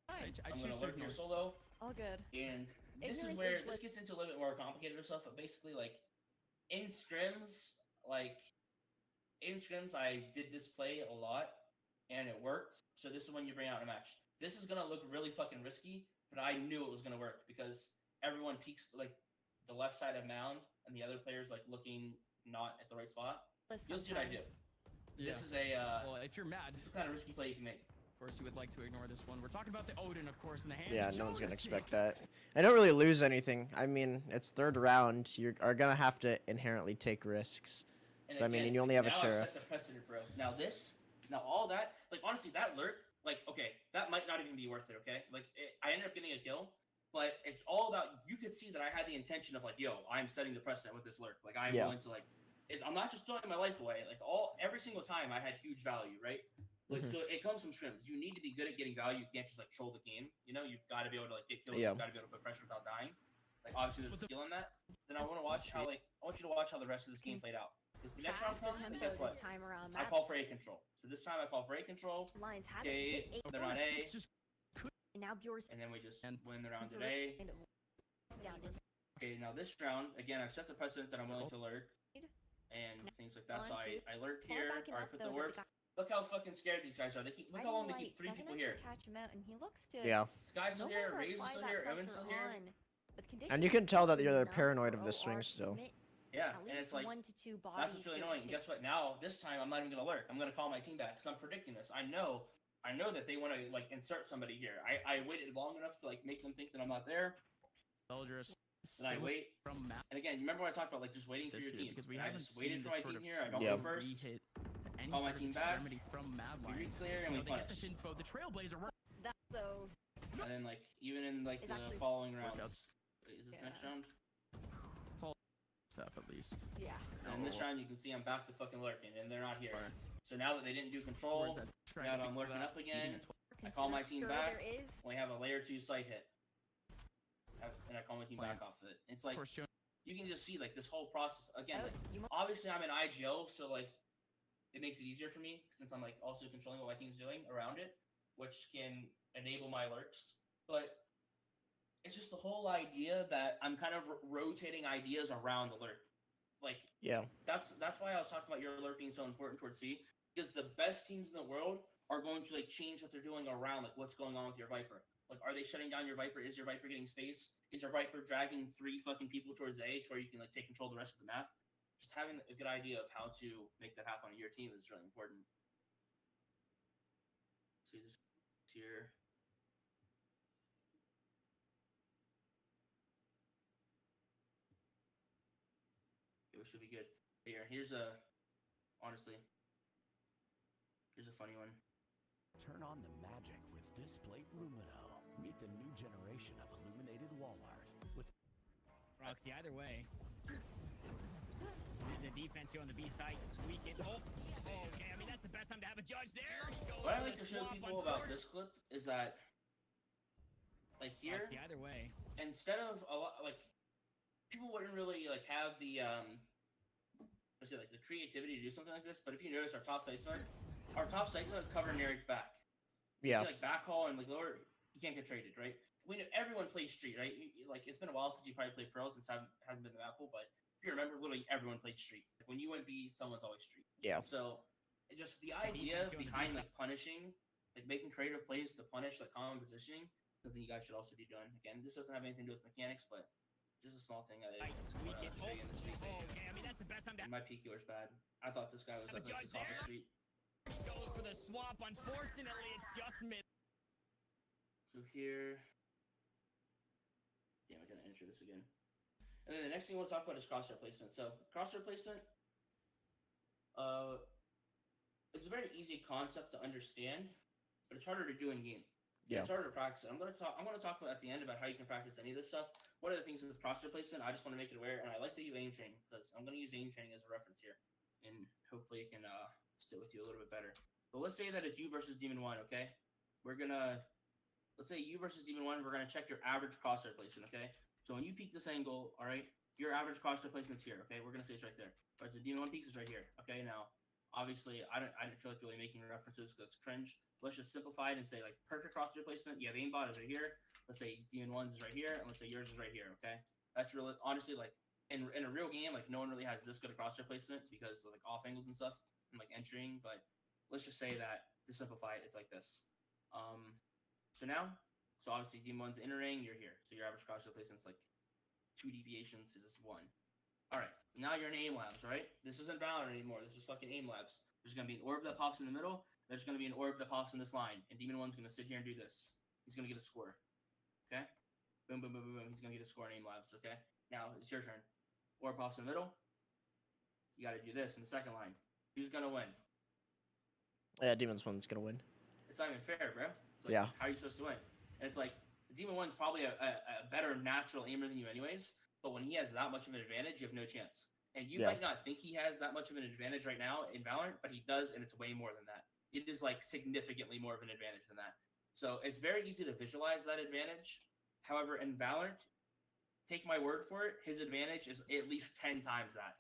I I'm choose gonna to lurk ignore. here solo. All good. And this is Ignorance where is this what- gets into a little bit more complicated stuff, but basically, like, in scrims, I did this play a lot, and it worked. So this is when you bring out a match. This is gonna look really fucking risky, but I knew it was gonna work because everyone peeks like the left side of mound, and the other player's like looking not at the right spot. You'll see what I do. Yeah. This is a Well, if you're mad, it's the kind of risky play you can make. of course, you would like to ignore this one. We're talking about the Odin, of course, in the hands Yeah, of no one's gonna Jonas expect Six. that. I don't really lose anything. I mean, it's third round. You are gonna have to inherently take risks. And So I mean, again, you only have a now I've sheriff. set the precedent, bro. Now all that, like honestly, that lurk, like okay, that might not even be worth it. Okay, like I ended up getting a kill, but it's all about. You could see that I had the intention of like, yo, I'm setting the precedent with this lurk. Like I'm Yeah. going to like, I'm not just throwing my life away. Like every single time, I had huge value, right? Like Mhm. so, it comes from scrims. You need to be good at getting value. You can't just like troll the game. You know, you've got to be able to like get kills. Yeah. You've got to be able to put pressure without dying. Like obviously, there's a skill in that. Then I want to watch how I want you to watch how the rest of this game played out. Because the next round Fast comes, and tempo guess what? this time around. I Map call for A control. So this time I call for A control. lines haven't Okay, hit eight, they're on A, Six just and now Bjor's and then we just And- win the round kind today. of down to Okay, now this round, again, I've set the precedent that I'm willing to lurk and things like that. So I lurk far here, back or I enough put though the that work. guy Look how fucking scared these guys are. They keep look how long they keep three doesn't people actually here. catch him out, and he looks to Yeah. Sky's still no here, longer Raze is apply still that here, Evan's pressure still here. on, with And you can tell that conditions you're enough paranoid for of this OR swing to still. commit Yeah, at and least it's like 1 to 2 bodies. that's what's really to annoying. And take- guess what? Now this time I'm not even gonna lurk. I'm gonna call my team back because I'm predicting this. I know that they want to like insert somebody here. I waited long enough to like make them think that I'm not there. Eldris. Then I wait. from map And again, you remember what I talked about, like just waiting for this your year team. because we And I haven't just waited seen for this my sort team of here. I don't Yeah. go first. re-hit to any Call my sort team of back. extremity from Mad We Lions. re-clear So and we they get punish. this info. The Trailblazer work That's so And then like even in like It's the actually- following rounds. Workouts. Wait, is this Yeah. next round? stuff at least. yeah. And in this No. round you can see I'm back to fucking lurking and they're not here. Or- So now that they didn't do control, Where's that trying now to that I'm figure lurking out up beating again, a tw- I call my Consider team back. There is we have a layer 2 sight hit. And I call my team back off of it. It's Of like course, Jonas you can just see like this whole process again. oh, Like, you might obviously I'm an IGO, so like it makes it easier for me since I'm like also controlling what my team's doing around it, which can enable my lurks. But it's just the whole idea that I'm kind of rotating ideas around the lurk. Like Yeah. that's why I was talking about your alert being so important towards C, because the best teams in the world are going to like change what they're doing around like what's going on with your Viper. Like, are they shutting down your Viper? Is your Viper getting space? Is your Viper dragging 3 fucking people towards A to where you can like take control of the rest of the map? Just having a good idea of how to make that happen on your team is really important. See this here. Okay, we should be good. Here's a honestly. Here's a funny one. Turn on the magic with Displate Lumino. Meet the new generation of illuminated wall art with Roxy, either way. The defense here on the B side, weaken. Oh, okay. I mean, that's the best time to have a judge there. He goes What I for like the to show swap people on about first. this clip is that, like here, Roxy, either way. instead of a lot, like people wouldn't really like have the let's say like the creativity to do something like this. But if you notice our top sightsman cover Narek's back. You Yeah. see, like backhaul and like lower, you can't get traded, right? We know everyone plays street, right? Like it's been a while since you probably played Pearl since hasn't been the map pool, but if you remember, literally everyone played street. Like, when you went B, someone's always street. Yeah. So just the idea behind like punishing, like making creative plays to punish like common positioning, something you guys should also be doing. Again, this doesn't have anything to do with mechanics, but just a small thing I Weaken. show you in this week. Okay. I mean, that's the best time to My PQ was bad. I thought this guy was Have a like judge just off the there? street. He goes for the swap. Unfortunately, it's just missed. Go here. Damn, I gotta enter this again. And then the next thing we'll talk about is crosshair placement. So crosshair placement, it's a very easy concept to understand, but it's harder to do in game. Yeah. It's harder to practice. I'm gonna talk about at the end about how you can practice any of this stuff. One of the things with crosshair placement, I just want to make it aware, and I like that you aim train because I'm gonna use aim training as a reference here, and hopefully it can sit with you a little bit better. But let's say that it's you versus Demon 1, okay? Let's say you versus Demon 1, we're going to check your average crosshair placement, okay? So when you peek this angle, all right, your average crosshair placement's here, okay? We're going to say it's right there. All right, so Demon 1 peaks is right here, okay? Now, obviously, I didn't feel like really making references because it's cringe. Let's just simplify it and say, like, perfect crosshair placement. You have aimbot is right here. Let's say Demon 1's is right here, and let's say yours is right here, okay? That's really, honestly, like, in a real game, like, no one really has this good a crosshair placement because of, like, off angles and stuff and, like, entering, but let's just say that, to simplify it, it's like this. So obviously Demon 1's entering, you're here. So your average crosshair placement's like 2 deviations is 1. All right, now you're in aim labs, right? This isn't Valorant anymore. This is fucking aim labs. There's gonna be an orb that pops in the middle. There's gonna be an orb that pops in this line, and Demon One's gonna sit here and do this. He's gonna get a score. Okay. Boom, boom, boom, boom, boom. He's gonna get a score in aim labs. Okay. Now it's your turn. Orb pops in the middle. You gotta do this in the second line. Who's gonna win? Yeah, Demon's one's gonna win. It's not even fair, bro. It's like, Yeah. how are you supposed to win? And it's like, Demon One's probably a better natural aimer than you, anyways. But when he has that much of an advantage, you have no chance. And you Yeah. might not think he has that much of an advantage right now in Valorant, but he does, and it's way more than that. It is like significantly more of an advantage than that. So it's very easy to visualize that advantage. However, in Valorant, take my word for it, his advantage is at least 10 times that.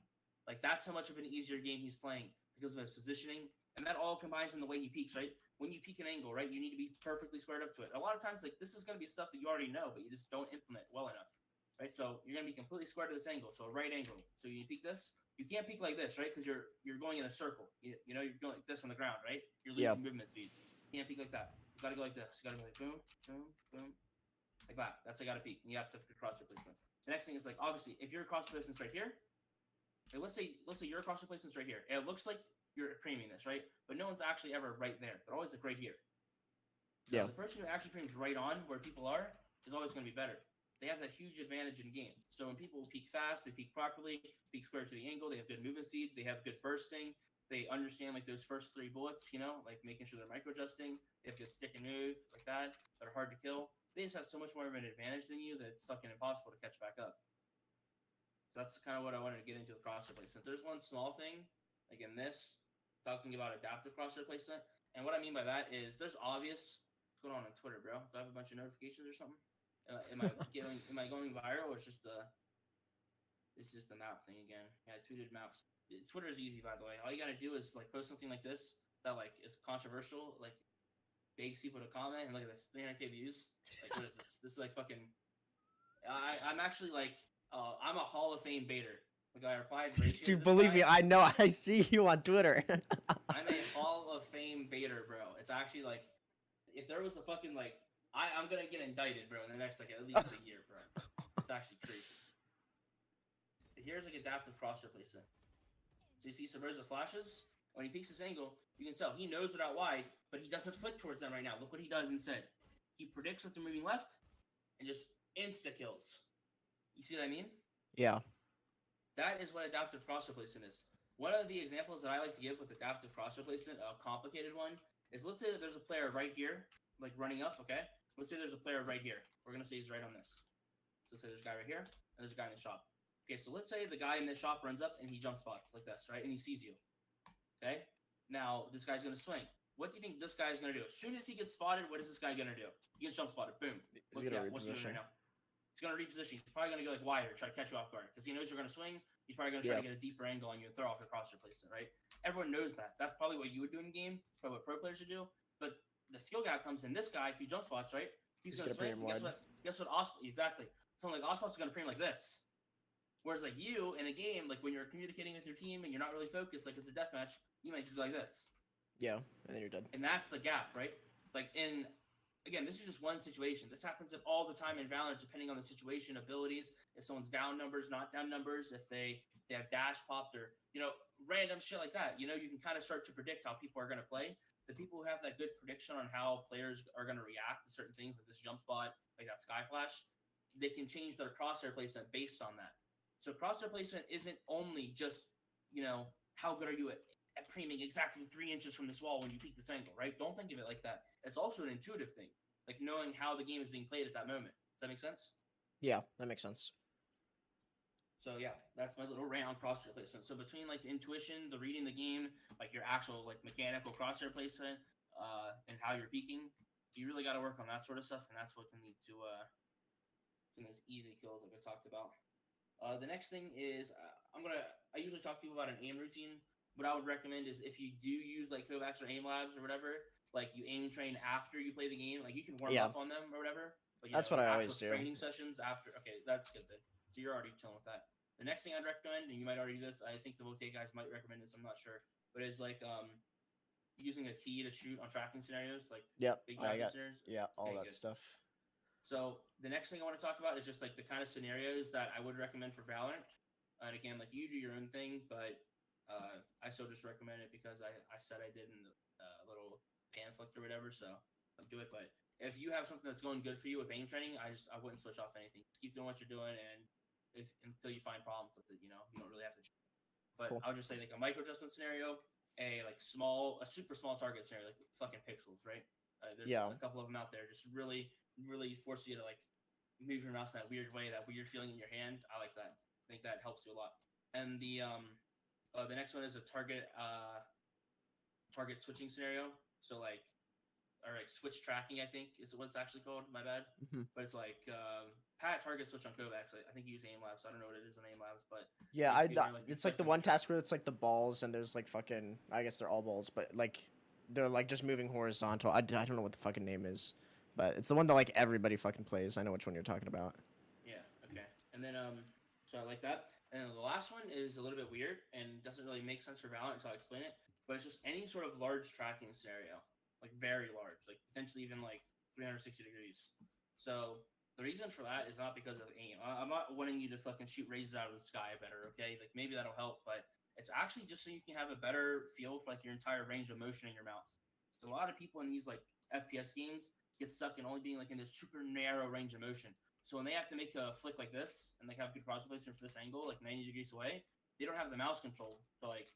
Like, that's how much of an easier game he's playing because of his positioning. And that all combines in the way he peeks, right? When you peek an angle, right, you need to be perfectly squared up to it. A lot of times, like, this is going to be stuff that you already know, but you just don't implement well enough, right? So you're going to be completely squared to this angle, so a right angle. So you peek this. You can't peek like this, right? Because you're going in a circle. You know, you're going like this on the ground, right? You're losing movement speed. You can't peek like that. You got to go like this. You got to go like boom, boom, boom. Like that. That's how you got to peek. And you have to cross your placement. The next thing is, like, obviously, if your cross placements right here, okay, let's say your cross placements right here. And it looks like you're premium this, right? But no one's actually ever right there. They're always like right here. So Yeah. the person who actually premiums right on where people are is always going to be better. They have that huge advantage in game. So when people peek fast, they peek properly, peek square to the angle, they have good movement speed, they have good bursting, they understand like those first 3 bullets, you know, like making sure they're micro adjusting, they have good stick and move like that, that are hard to kill. They just have so much more of an advantage than you that it's fucking impossible to catch back up. So that's kind of what I wanted to get into with crosshair placement. There's one small thing, like in this, talking about adaptive crosshair placement. And what I mean by that is there's obvious. What's going on Twitter, bro? Do I have a bunch of notifications or something? Am I going viral, or it's just the map thing again? Yeah, I tweeted maps. Twitter's easy, by the way. All you gotta do is like post something like this that like is controversial, like begs people to comment, and look at this, 300K views. Like, what is this? This is like fucking. I'm actually like I'm a Hall of Fame baiter. Like, I replied. Dude, believe me, I know. I see you on Twitter. I'm a Hall of Fame baiter, bro. It's actually like, if there was a fucking like, I'm gonna get indicted, bro, in the next like at least a year, bro. It's actually crazy. Here's like adaptive crosshair placement. So you see Subversive flashes. When he peeks this angle, you can tell he knows they're out wide, but he doesn't flick towards them right now. Look what he does instead. He predicts that they're moving left, and just insta kills. You see what I mean? Yeah. That is what adaptive crosshair placement is. One of the examples that I like to give with adaptive crosshair placement, a complicated one, is let's say that there's a player right here, like running up, okay? Let's say there's a player right here. We're going to say he's right on this. So let's say there's a guy right here, and there's a guy in the shop. Okay, so let's say the guy in the shop runs up, and he jump spots like this, right? And he sees you. Okay? Now, this guy's going to swing. What do you think this guy's going to do? As soon as he gets spotted, what is this guy going to do? He gets jump spotted. Boom. What's he doing right now? He's going to reposition. He's probably going to go like wider, try to catch you off guard. Because he knows you're going to swing. He's probably going to try to get a deeper angle on you and throw off your crosshair placement, right? Everyone knows that. That's probably what you would do in game. Probably what pro players would do. But the skill gap comes in this guy who jump spots, right? He's going to swing. Guess what? Exactly. Someone like Osmoss is going to frame like this. Whereas like you in a game, like when you're communicating with your team and you're not really focused, like it's a deathmatch, you might just go like this. Yeah, and then you're dead. And that's the gap, right? Like again, this is just one situation. This happens all the time in Valorant, depending on the situation, abilities. If someone's down numbers, not down numbers, if they have dash popped or, you know, random shit like that. You know, you can kind of start to predict how people are going to play. The people who have that good prediction on how players are going to react to certain things, like this jump spot, like that sky flash, they can change their crosshair placement based on that. So crosshair placement isn't only just, you know, how good are you at priming exactly 3 inches from this wall when you peek this angle, right? Don't think of it like that. It's also an intuitive thing, like knowing how the game is being played at that moment. Does that make sense? Yeah, that makes sense. So yeah, that's my little round crosshair placement. So between like the intuition, the reading the game, like your actual like mechanical crosshair placement, and how you're peeking, you really got to work on that sort of stuff, and that's what can lead to those easy kills like I talked about. The next thing is I usually talk to people about an aim routine. What I would recommend is if you do use like Kovacs or aim labs or whatever, like you aim train after you play the game, like you can warm up on them or whatever. But that's what I always do. Training sessions after. Okay, that's good then. So you're already chilling with that. The next thing I'd recommend, and you might already do this, I think the Vote guys might recommend this, I'm not sure, but it's like using a key to shoot on tracking scenarios, like big tracking scenarios. Yeah, all that stuff. So the next thing I want to talk about is just like the kind of scenarios that I would recommend for Valorant. And again, like you do your own thing, but I still just recommend it because I said I did in the little pamphlet or whatever. So I'll do it. But if you have something that's going good for you with aim training, I wouldn't switch off anything. Just keep doing what you're doing, and until you find problems with it, you don't really have to. But Cool. I'll just say like a micro adjustment scenario, a super small target scenario, like fucking pixels, right? There's Yeah. a couple of them out there, just really force you to like move your mouse in that weird way, that weird feeling in your hand. I like that. I think that helps you a lot. And the next one is a target switching scenario. So like, or like switch tracking, I think is what it's actually called. My bad. Mhm. But it's like pat target switch on Kovacs. I think you use aim labs. I don't know what it is on aim labs, but Yeah, basically where, like, you it's like click the on one track. task where it's like the balls and there's like fucking, I guess they're all balls, but like they're like just moving horizontal. I don't know what the fucking name is, but it's the one that like everybody fucking plays. I know which one you're talking about. Yeah. Okay. And then so I like that. And then the last one is a little bit weird and doesn't really make sense for Valorant until I explain it. But it's just any sort of large tracking scenario, like very large, like potentially even like 360 degrees. So the reason for that is not because of aim. I'm not wanting you to fucking shoot razors out of the sky better, okay? Like maybe that'll help, but it's actually just so you can have a better feel for like your entire range of motion in your mouse. So a lot of people in these like FPS games get stuck in only being like in this super narrow range of motion. So when they have to make a flick like this and they have good processor placement for this angle, like 90 degrees away, they don't have the mouse control to like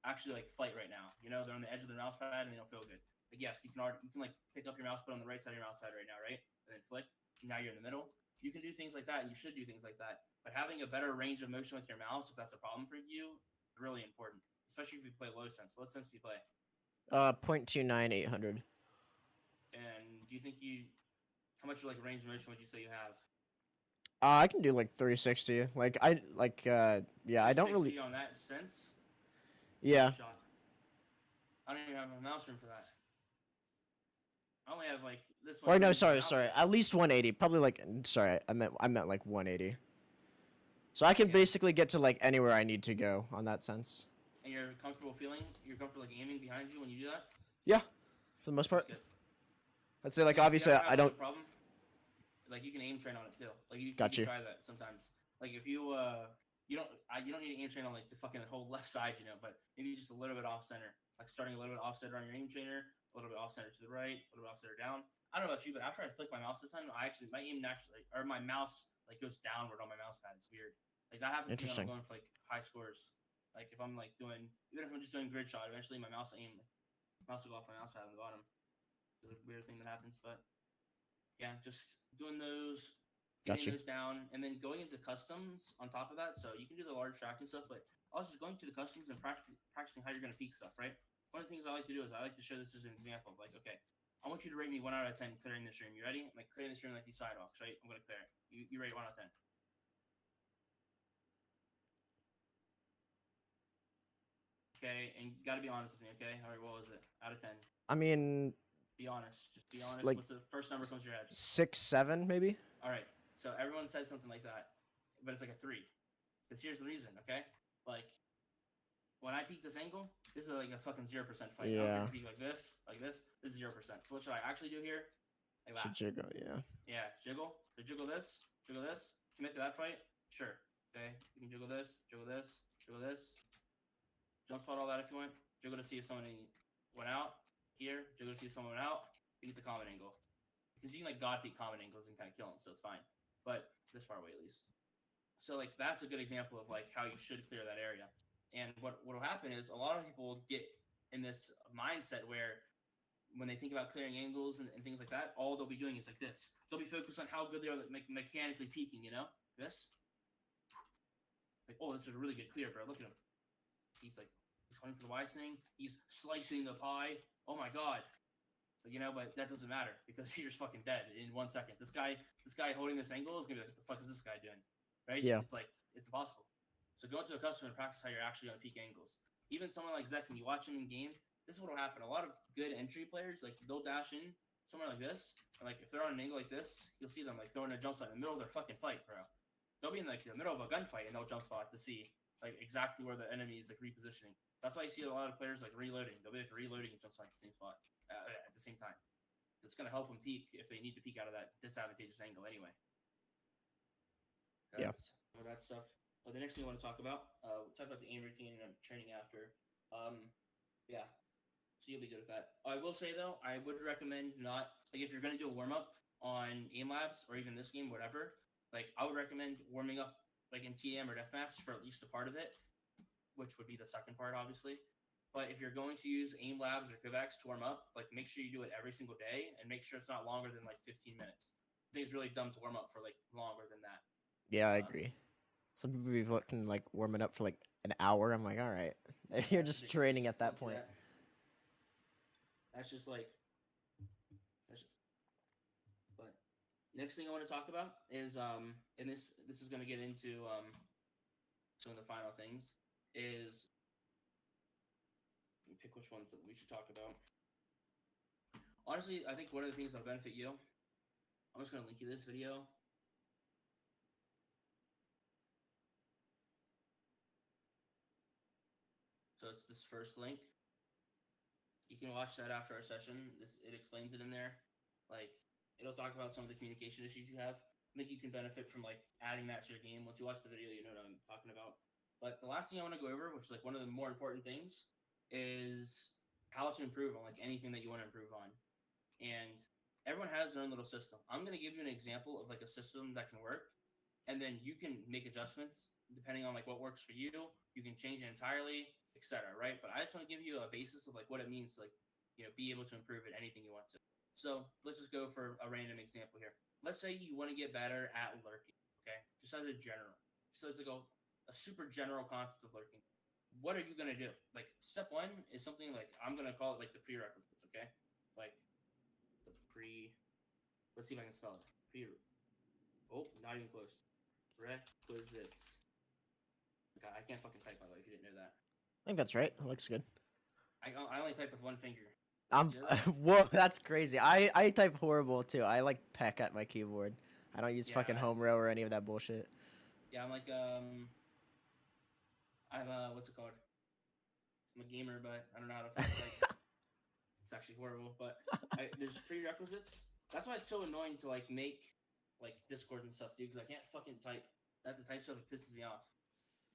actually like fight right now. They're on the edge of their mouse pad and they don't feel good. Like yes, you can like pick up your mouse pad on the right side of your mouse pad right now, right? And then flick. Now you're in the middle. You can do things like that. And you should do things like that. But having a better range of motion with your mouse, if that's a problem for you, is really important. Especially if you play low sense. What sense do you play? 0.29 800. And do you think how much like range of motion would you say you have? I can do like 360. Like yeah, I don't 60 really. on that sense. Yeah. Shot. I don't even have a mouse room for that. I only have like this one. Or no, mouse sorry. set. At least 180. Probably like sorry, I meant like 180. So I can Okay. basically get to like anywhere I need to go on that sense. And you're comfortable like aiming behind you when you do that? Yeah, for the most part. That's good. I'd say like If you obviously ever have, I like, don't. a problem. Like you can aim train on it too. Like you Got can you. try that sometimes. Like if you you don't need to aim train on like the fucking whole left side, but maybe just a little bit off center. Like starting a little bit off center on your aim trainer, a little bit off center to the right, a little bit off center down. I don't know about you, but after I flick my mouse this time, my aim naturally, or my mouse like goes downward on my mouse pad. It's weird. Like that happens to me when I'm going for like high scores. Like if I'm like doing, even if I'm just doing grid shot, eventually my mouse will go off my mouse pad on the bottom. It's a weird thing that happens, but yeah, just doing those, getting Gotcha. those down, and then going into customs on top of that. So you can do the large tracking stuff, but also just going to the customs and practicing how you're going to peek stuff, right? One of the things I like to do is I like to show this as an example of like, okay, I want you to rate me 1 out of 10 clearing this room. You ready? I'm like clearing this room like these sidewalks, right? I'm going to clear it. You rate 1 out of 10. Okay, and you got to be honest with me, okay? All right, what was it? Out of 10. I mean, Be honest. Just be honest. like What's the first number comes to your head? 6, 7 maybe. All right. So everyone says something like that, but it's like a 3. Because here's the reason, okay? Like, when I peek this angle, this is like a fucking 0% fight. Yeah. I don't peek like this. This is 0%. So what should I actually do here? Like that. Should jiggle, yeah. Yeah, jiggle. So jiggle this. Commit to that fight. Sure. Okay. You can jiggle this. Jiggle this. Jump spot all that if you want. Jiggle to see if somebody went out. Here. Jiggle to see if someone went out. You get the common angle. Because you can like god peek common angles and kind of kill them, so it's fine. But this far away at least. So like that's a good example of like how you should clear that area. And what will happen is a lot of people get in this mindset where when they think about clearing angles and things like that, all they'll be doing is like this. They'll be focused on how good they are at mechanically peeking, This. Like, oh, this is a really good clear, bro. Look at him. He's hunting for the wide thing. He's slicing the pie. Oh my god. But, but that doesn't matter because you're just fucking dead in 1 second. This guy holding this angle is gonna be like, what the fuck is this guy doing? Right? Yeah. It's like, it's impossible. So go into a custom and practice how you're actually gonna peek angles. Even someone like Zek, when you watch him in game, this is what'll happen. A lot of good entry players, like they'll dash in somewhere like this, and like if they're on an angle like this, you'll see them like throwing a jump spot in the middle of their fucking fight, bro. They'll be in like the middle of a gunfight and they'll jump spot to see like exactly where the enemy is like repositioning. That's why you see a lot of players like reloading. They'll be like reloading and jump spot at the same spot at the same time. It's gonna help them peek if they need to peek out of that disadvantageous angle anyway. Yeah. All that stuff. the next thing I want to talk about, we'll talk about the aim routine and training after. Yeah, so you'll be good with that. I will say though, I would recommend not like if you're gonna do a warm up on Aim Labs or even this game, whatever. Like I would recommend warming up like in TM or Deathmatch for at least a part of it, which would be the second part, obviously. But if you're going to use Aim Labs or Kovacs to warm up, like make sure you do it every single day and make sure it's not longer than like 15 minutes. I think it's really dumb to warm up for like longer than that. Yeah, I agree. Some people be fucking like warming up for like an hour. I'm like, all right, you're just training at that point. That's just like, that's just. But next thing I want to talk about is and this is going to get into some of the final things is. Let me pick which ones that we should talk about. Honestly, I think one of the things that'll benefit you. I'm just going to link you this video. So it's this first link. You can watch that after our session. It explains it in there. Like, it'll talk about some of the communication issues you have. I think you can benefit from, like, adding that to your game. Once you watch the video, you know what I'm talking about. But the last thing I want to go over, which is, like, one of the more important things, is how to improve on, like, anything that you want to improve on. And everyone has their own little system. I'm going to give you an example of, like, a system that can work. And then you can make adjustments depending on, like, what works for you. You can change it entirely, etc. Right? But I just want to give you a basis of, like, what it means to, like, you know, be able to improve at anything you want to. So let's just go for a random example here. Let's say you want to get better at lurking, okay? Just as a general. Just as like a super general concept of lurking. What are you going to do? Like, step one is something like, I'm going to call it like the prerequisites, okay? Like, let's see if I can spell it. Not even close. Requisites. God, I can't fucking type, by the way, if you didn't know that. I think that's right. It looks good. I only type with one finger. Whoa, that's crazy. I type horrible too. I like peck at my keyboard. I don't use fucking home row or any of that bullshit. Yeah, I'm like what's it called? I'm a gamer, but I don't know how to fucking type. It's actually horrible, but there's prerequisites. That's why it's so annoying to like make like Discord and stuff, dude, because I can't fucking type. I have to type stuff that pisses me off.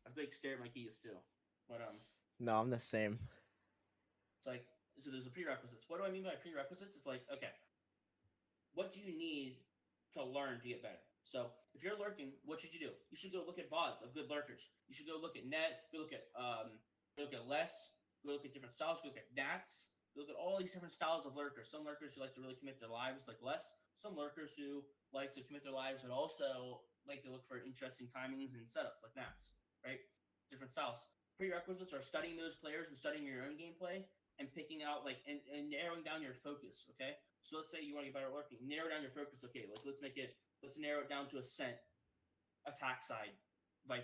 I have to like stare at my keys too. But No, I'm the same. It's like, so there's a prerequisites. What do I mean by prerequisites? It's like, okay, what do you need to learn to get better? So if you're lurking, what should you do? You should go look at VODs of good lurkers. You should go look at Net, go look at Less, go look at different styles, go look at Nats, go look at all these different styles of lurkers. Some lurkers who like to really commit their lives, like Less. Some lurkers who like to commit their lives, but also like to look for interesting timings and setups, like Nats, right? Different styles. Prerequisites are studying those players and studying your own gameplay and picking out like and narrowing down your focus. Okay, so let's say you want to get better at lurking. Narrow down your focus. Okay, like let's narrow it down to Ascent, attack side,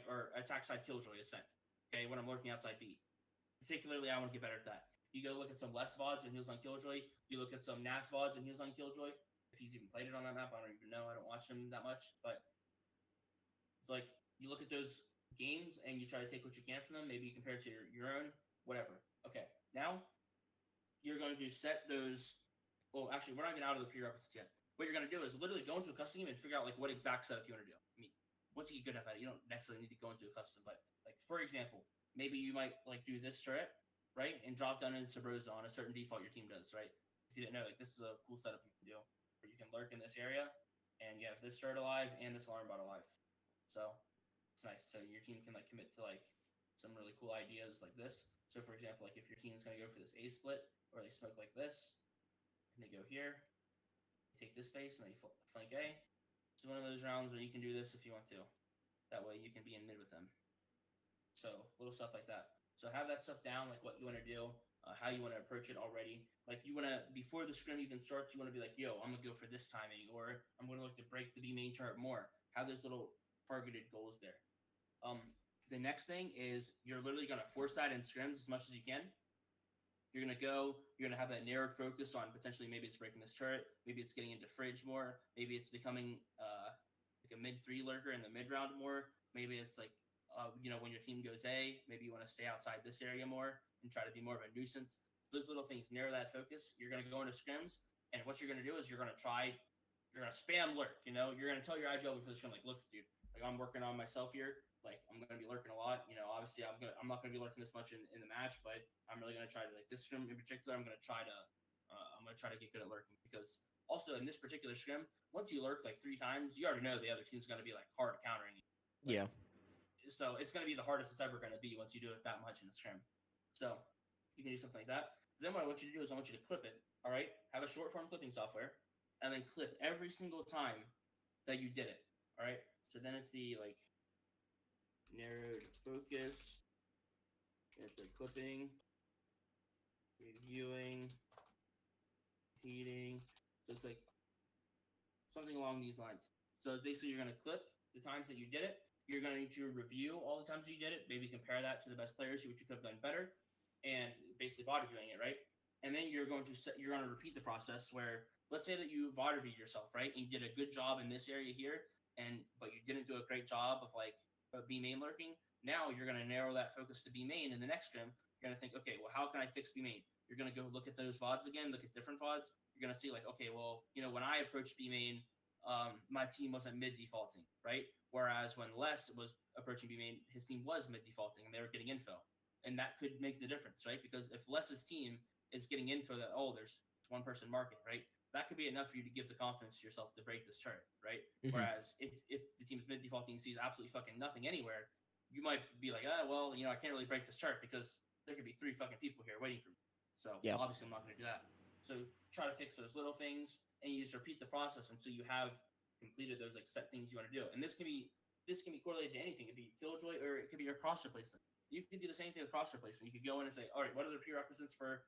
or attack side Killjoy Ascent. Okay, when I'm lurking outside B, particularly I want to get better at that. You go look at some Less VODs and heals on Killjoy. You look at some Nats VODs and heals on Killjoy. If he's even played it on that map, I don't even know. I don't watch him that much, but it's like you look at those games and you try to take what you can from them. Maybe you compare it to your own, whatever. Okay, now you're going to set those. Well, actually, we're not even out of the prerequisites yet. What you're going to do is literally go into a custom game and figure out like what exact setup you want to do. I mean, once you get good enough at it, you don't necessarily need to go into a custom. But like for example, maybe you might like do this turret, right, and drop down into Sabrosa on a certain default your team does, right? If you didn't know, like this is a cool setup you can do where you can lurk in this area and you have this turret alive and this alarm bot alive. So it's nice. So your team can like commit to like some really cool ideas like this. So for example, like if your team is going to go for this A split, or they smoke like this, and they go here, take this space, and they flank A. It's one of those rounds where you can do this if you want to. That way you can be in mid with them. So little stuff like that. So have that stuff down, like what you want to do, how you want to approach it already. Like you want to, before the scrim even starts, you want to be like, yo, I'm going to go for this timing, or I'm going to look to break the B main turret more. Have those little targeted goals there. The next thing is you're literally going to force that in scrims as much as you can. You're going to have that narrowed focus on potentially maybe it's breaking this turret, maybe it's getting into Fridge more, maybe it's becoming like a mid-3 lurker in the mid-round more, maybe it's like, when your team goes A, maybe you want to stay outside this area more and try to be more of a nuisance. Those little things, narrow that focus. You're going to go into scrims, and what you're going to do is you're going to spam lurk, you're going to tell your IGL before the scrim, like, look, dude, Like I'm working on myself here. Like I'm gonna be lurking a lot. You know, obviously I'm not gonna be lurking this much in the match, but I'm really gonna try to like this scrim in particular. I'm gonna try to get good at lurking because also in this particular scrim, once you lurk like 3 times, you already know the other team's gonna be like hard countering you. Yeah. So it's gonna be the hardest it's ever gonna be once you do it that much in a scrim. So you can do something like that. Then what I want you to do is I want you to clip it. All right, have a short form clipping software, and then clip every single time that you did it. All right. So then it's the like narrowed focus. It's a clipping, reviewing, repeating. So it's like something along these lines. So basically, you're going to clip the times that you did it. You're going to need to review all the times you did it. Maybe compare that to the best players, see what you could have done better, and basically VOD reviewing it, right? And then you're going to repeat the process where, let's say that you VOD reviewed yourself, right? And you did a good job in this area here, but you didn't do a great job of like B main lurking. Now you're going to narrow that focus to B main in the next scrim. You're going to think, okay, well, how can I fix B main? You're going to go look at those VODs again, look at different VODs. You're going to see like, okay, well, you know, when I approached B main, my team wasn't mid defaulting, right? Whereas when Les was approaching B main, his team was mid defaulting and they were getting info. And that could make the difference, right? Because if Les's team is getting info that, oh, there's one person marking, right? That could be enough for you to give the confidence to yourself to break this turret, right? Mhm. Whereas if the team's mid defaulting and sees absolutely fucking nothing anywhere, you might be like, well, you know, I can't really break this chart because there could be 3 fucking people here waiting for me. So Yeah. obviously I'm not going to do that. So try to fix those little things and you just repeat the process until you have completed those like set things you want to do. And this can be correlated to anything. It could be Killjoy or it could be your cross replacement. You can do the same thing with cross replacement. You could go in and say, all right, what are the prerequisites for?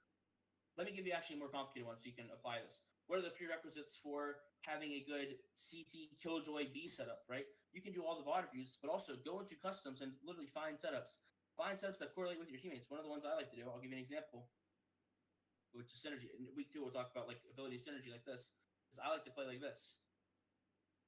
Let me give you actually a more complicated one so you can apply this. What are the prerequisites for having a good CT Killjoy B setup, right? You can do all the VOD reviews, but also go into customs and literally find setups. Find setups that correlate with your teammates. One of the ones I like to do, I'll give you an example, which is synergy. In week 2, we'll talk about like ability synergy like this. Because I like to play like this.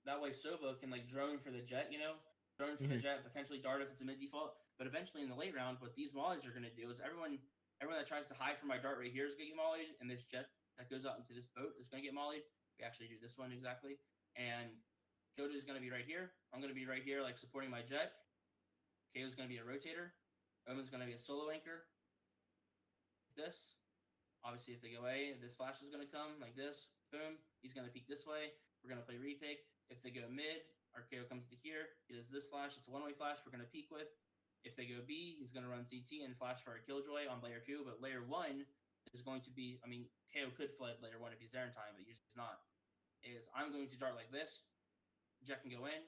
That way Sova can like drone for the jet, you know? Drone for the jet, potentially dart if it's a mid default. But eventually in the late round, what these mollies are going to do is everyone that tries to hide from my dart right here is going to get mollied, and this jet that goes out into this boat is going to get mollied. We actually do this one exactly. And Gojo is going to be right here. I'm going to be right here, like supporting my jet. KO is going to be a rotator. Omen's going to be a solo anchor. This. Obviously, if they go A, this flash is going to come like this. Boom. He's going to peek this way. We're going to play retake. If they go mid, our KO comes to here. He does this flash. It's a one-way flash we're going to peek with. If they go B, he's going to run CT and flash for a Killjoy on layer 2. But layer 1 is going to be, I mean, KO could flood layer 1 if he's there in time, but usually he's not. Is I'm going to dart like this. Jet can go in.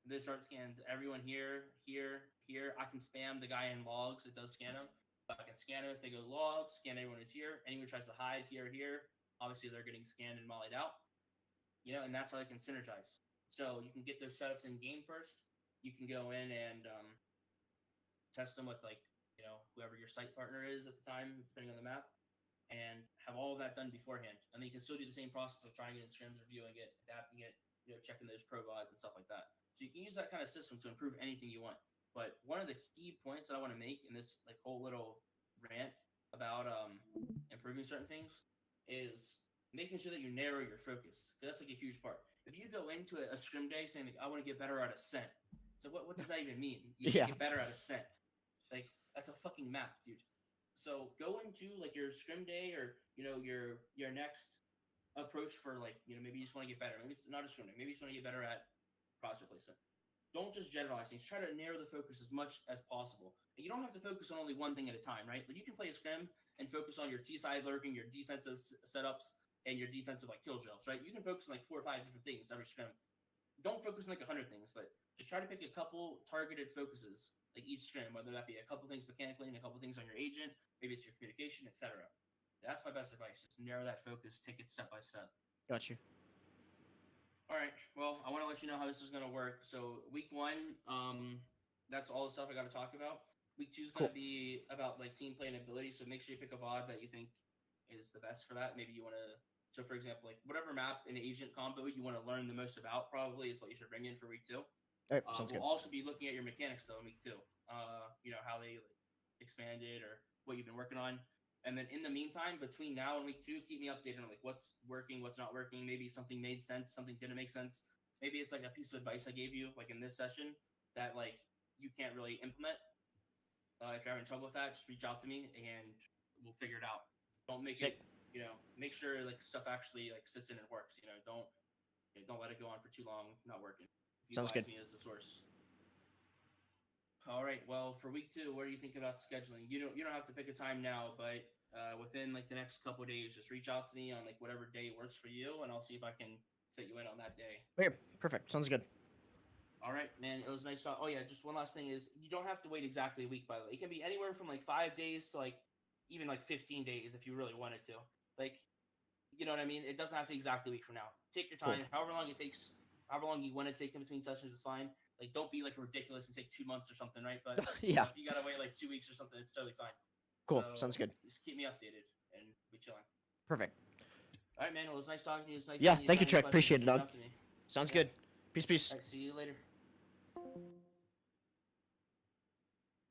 This dart scans everyone here, here, here. I can spam the guy in logs. It does scan him. But I can scan him if they go logs, scan everyone who's here. Anyone who tries to hide here, here. Obviously, they're getting scanned and mollied out. You know, and that's how I can synergize. So you can get those setups in game first. You can go in and test them with like, you know, whoever your site partner is at the time, depending on the map, and have all of that done beforehand. And then you can still do the same process of trying it in scrims, reviewing it, adapting it, you know, checking those pro VODs and stuff like that. So you can use that kind of system to improve anything you want. But one of the key points that I want to make in this like whole little rant about improving certain things is making sure that you narrow your focus. Because that's like a huge part. If you go into a scrim day saying like, I want to get better at Ascent, so what does that even mean? You Yeah. get better at Ascent. Like that's a fucking map, dude. So go into like your scrim day or you know your next approach for like you know maybe you just want to get better. Maybe it's not a scrim day. Maybe you just want to get better at cross replacement. Don't just generalize things. Try to narrow the focus as much as possible. And you don't have to focus on only one thing at a time, right? But you can play a scrim and focus on your T side lurking, your defensive setups, and your defensive like kill drills, right? You can focus on like 4 or 5 different things every scrim. Don't focus on like 100 things, but just try to pick a couple targeted focuses like each scrim, whether that be a couple things mechanically and a couple things on your agent, maybe it's your communication, etc. That's my best advice. Just narrow that focus, take it step by step. Got you. All right. Well, I want to let you know how this is going to work. So week 1, that's all the stuff I got to talk about. Week 2 is going to be about like team play and ability. So make sure you pick a VOD that you think is the best for that. Maybe you want to. So for example, like whatever map in agent combo you want to learn the most about, probably is what you should bring in for week 2. All right, sounds We'll good. also be looking at your mechanics though in week 2. You know how they like, expanded or what you've been working on. And then in the meantime, between now and week 2, keep me updated on like what's working, what's not working. Maybe something made sense, something didn't make sense. maybe it's like a piece of advice I gave you, like in this session, that like you can't really implement. If you're having trouble with that, just reach out to me and we'll figure it out. Don't make Sick. it, make sure like stuff actually like sits in and works. Don't let it go on for too long not working. Sounds good. Me as the source. All right. Well, for week 2, what do you think about scheduling? You don't have to pick a time now, but within like the next couple of days, just reach out to me on like whatever day works for you, and I'll see if I can fit you in on that day. Okay, perfect. Sounds good. All right, man. It was nice talk. Oh yeah, just one last thing is you don't have to wait exactly a week. By the way, it can be anywhere from like 5 days to like even like 15 days if you really wanted to. Like, you know what I mean? It doesn't have to be exactly a week from now. Take your Cool. time, however long it takes, however long you want to take in between sessions is fine. Like, don't be like ridiculous and take 2 months or something, right? But Yeah. if you gotta wait like 2 weeks or something, it's totally fine. Cool. So, Sounds good. Just keep me updated and we chilling. Perfect. All right, man. Well, it was nice talking to you. It was nice Yeah, meeting thank you, If you Trek. have any Appreciate it, questions, dog. reach out to me. Sounds Yeah. good. Peace, peace. All right, see you later.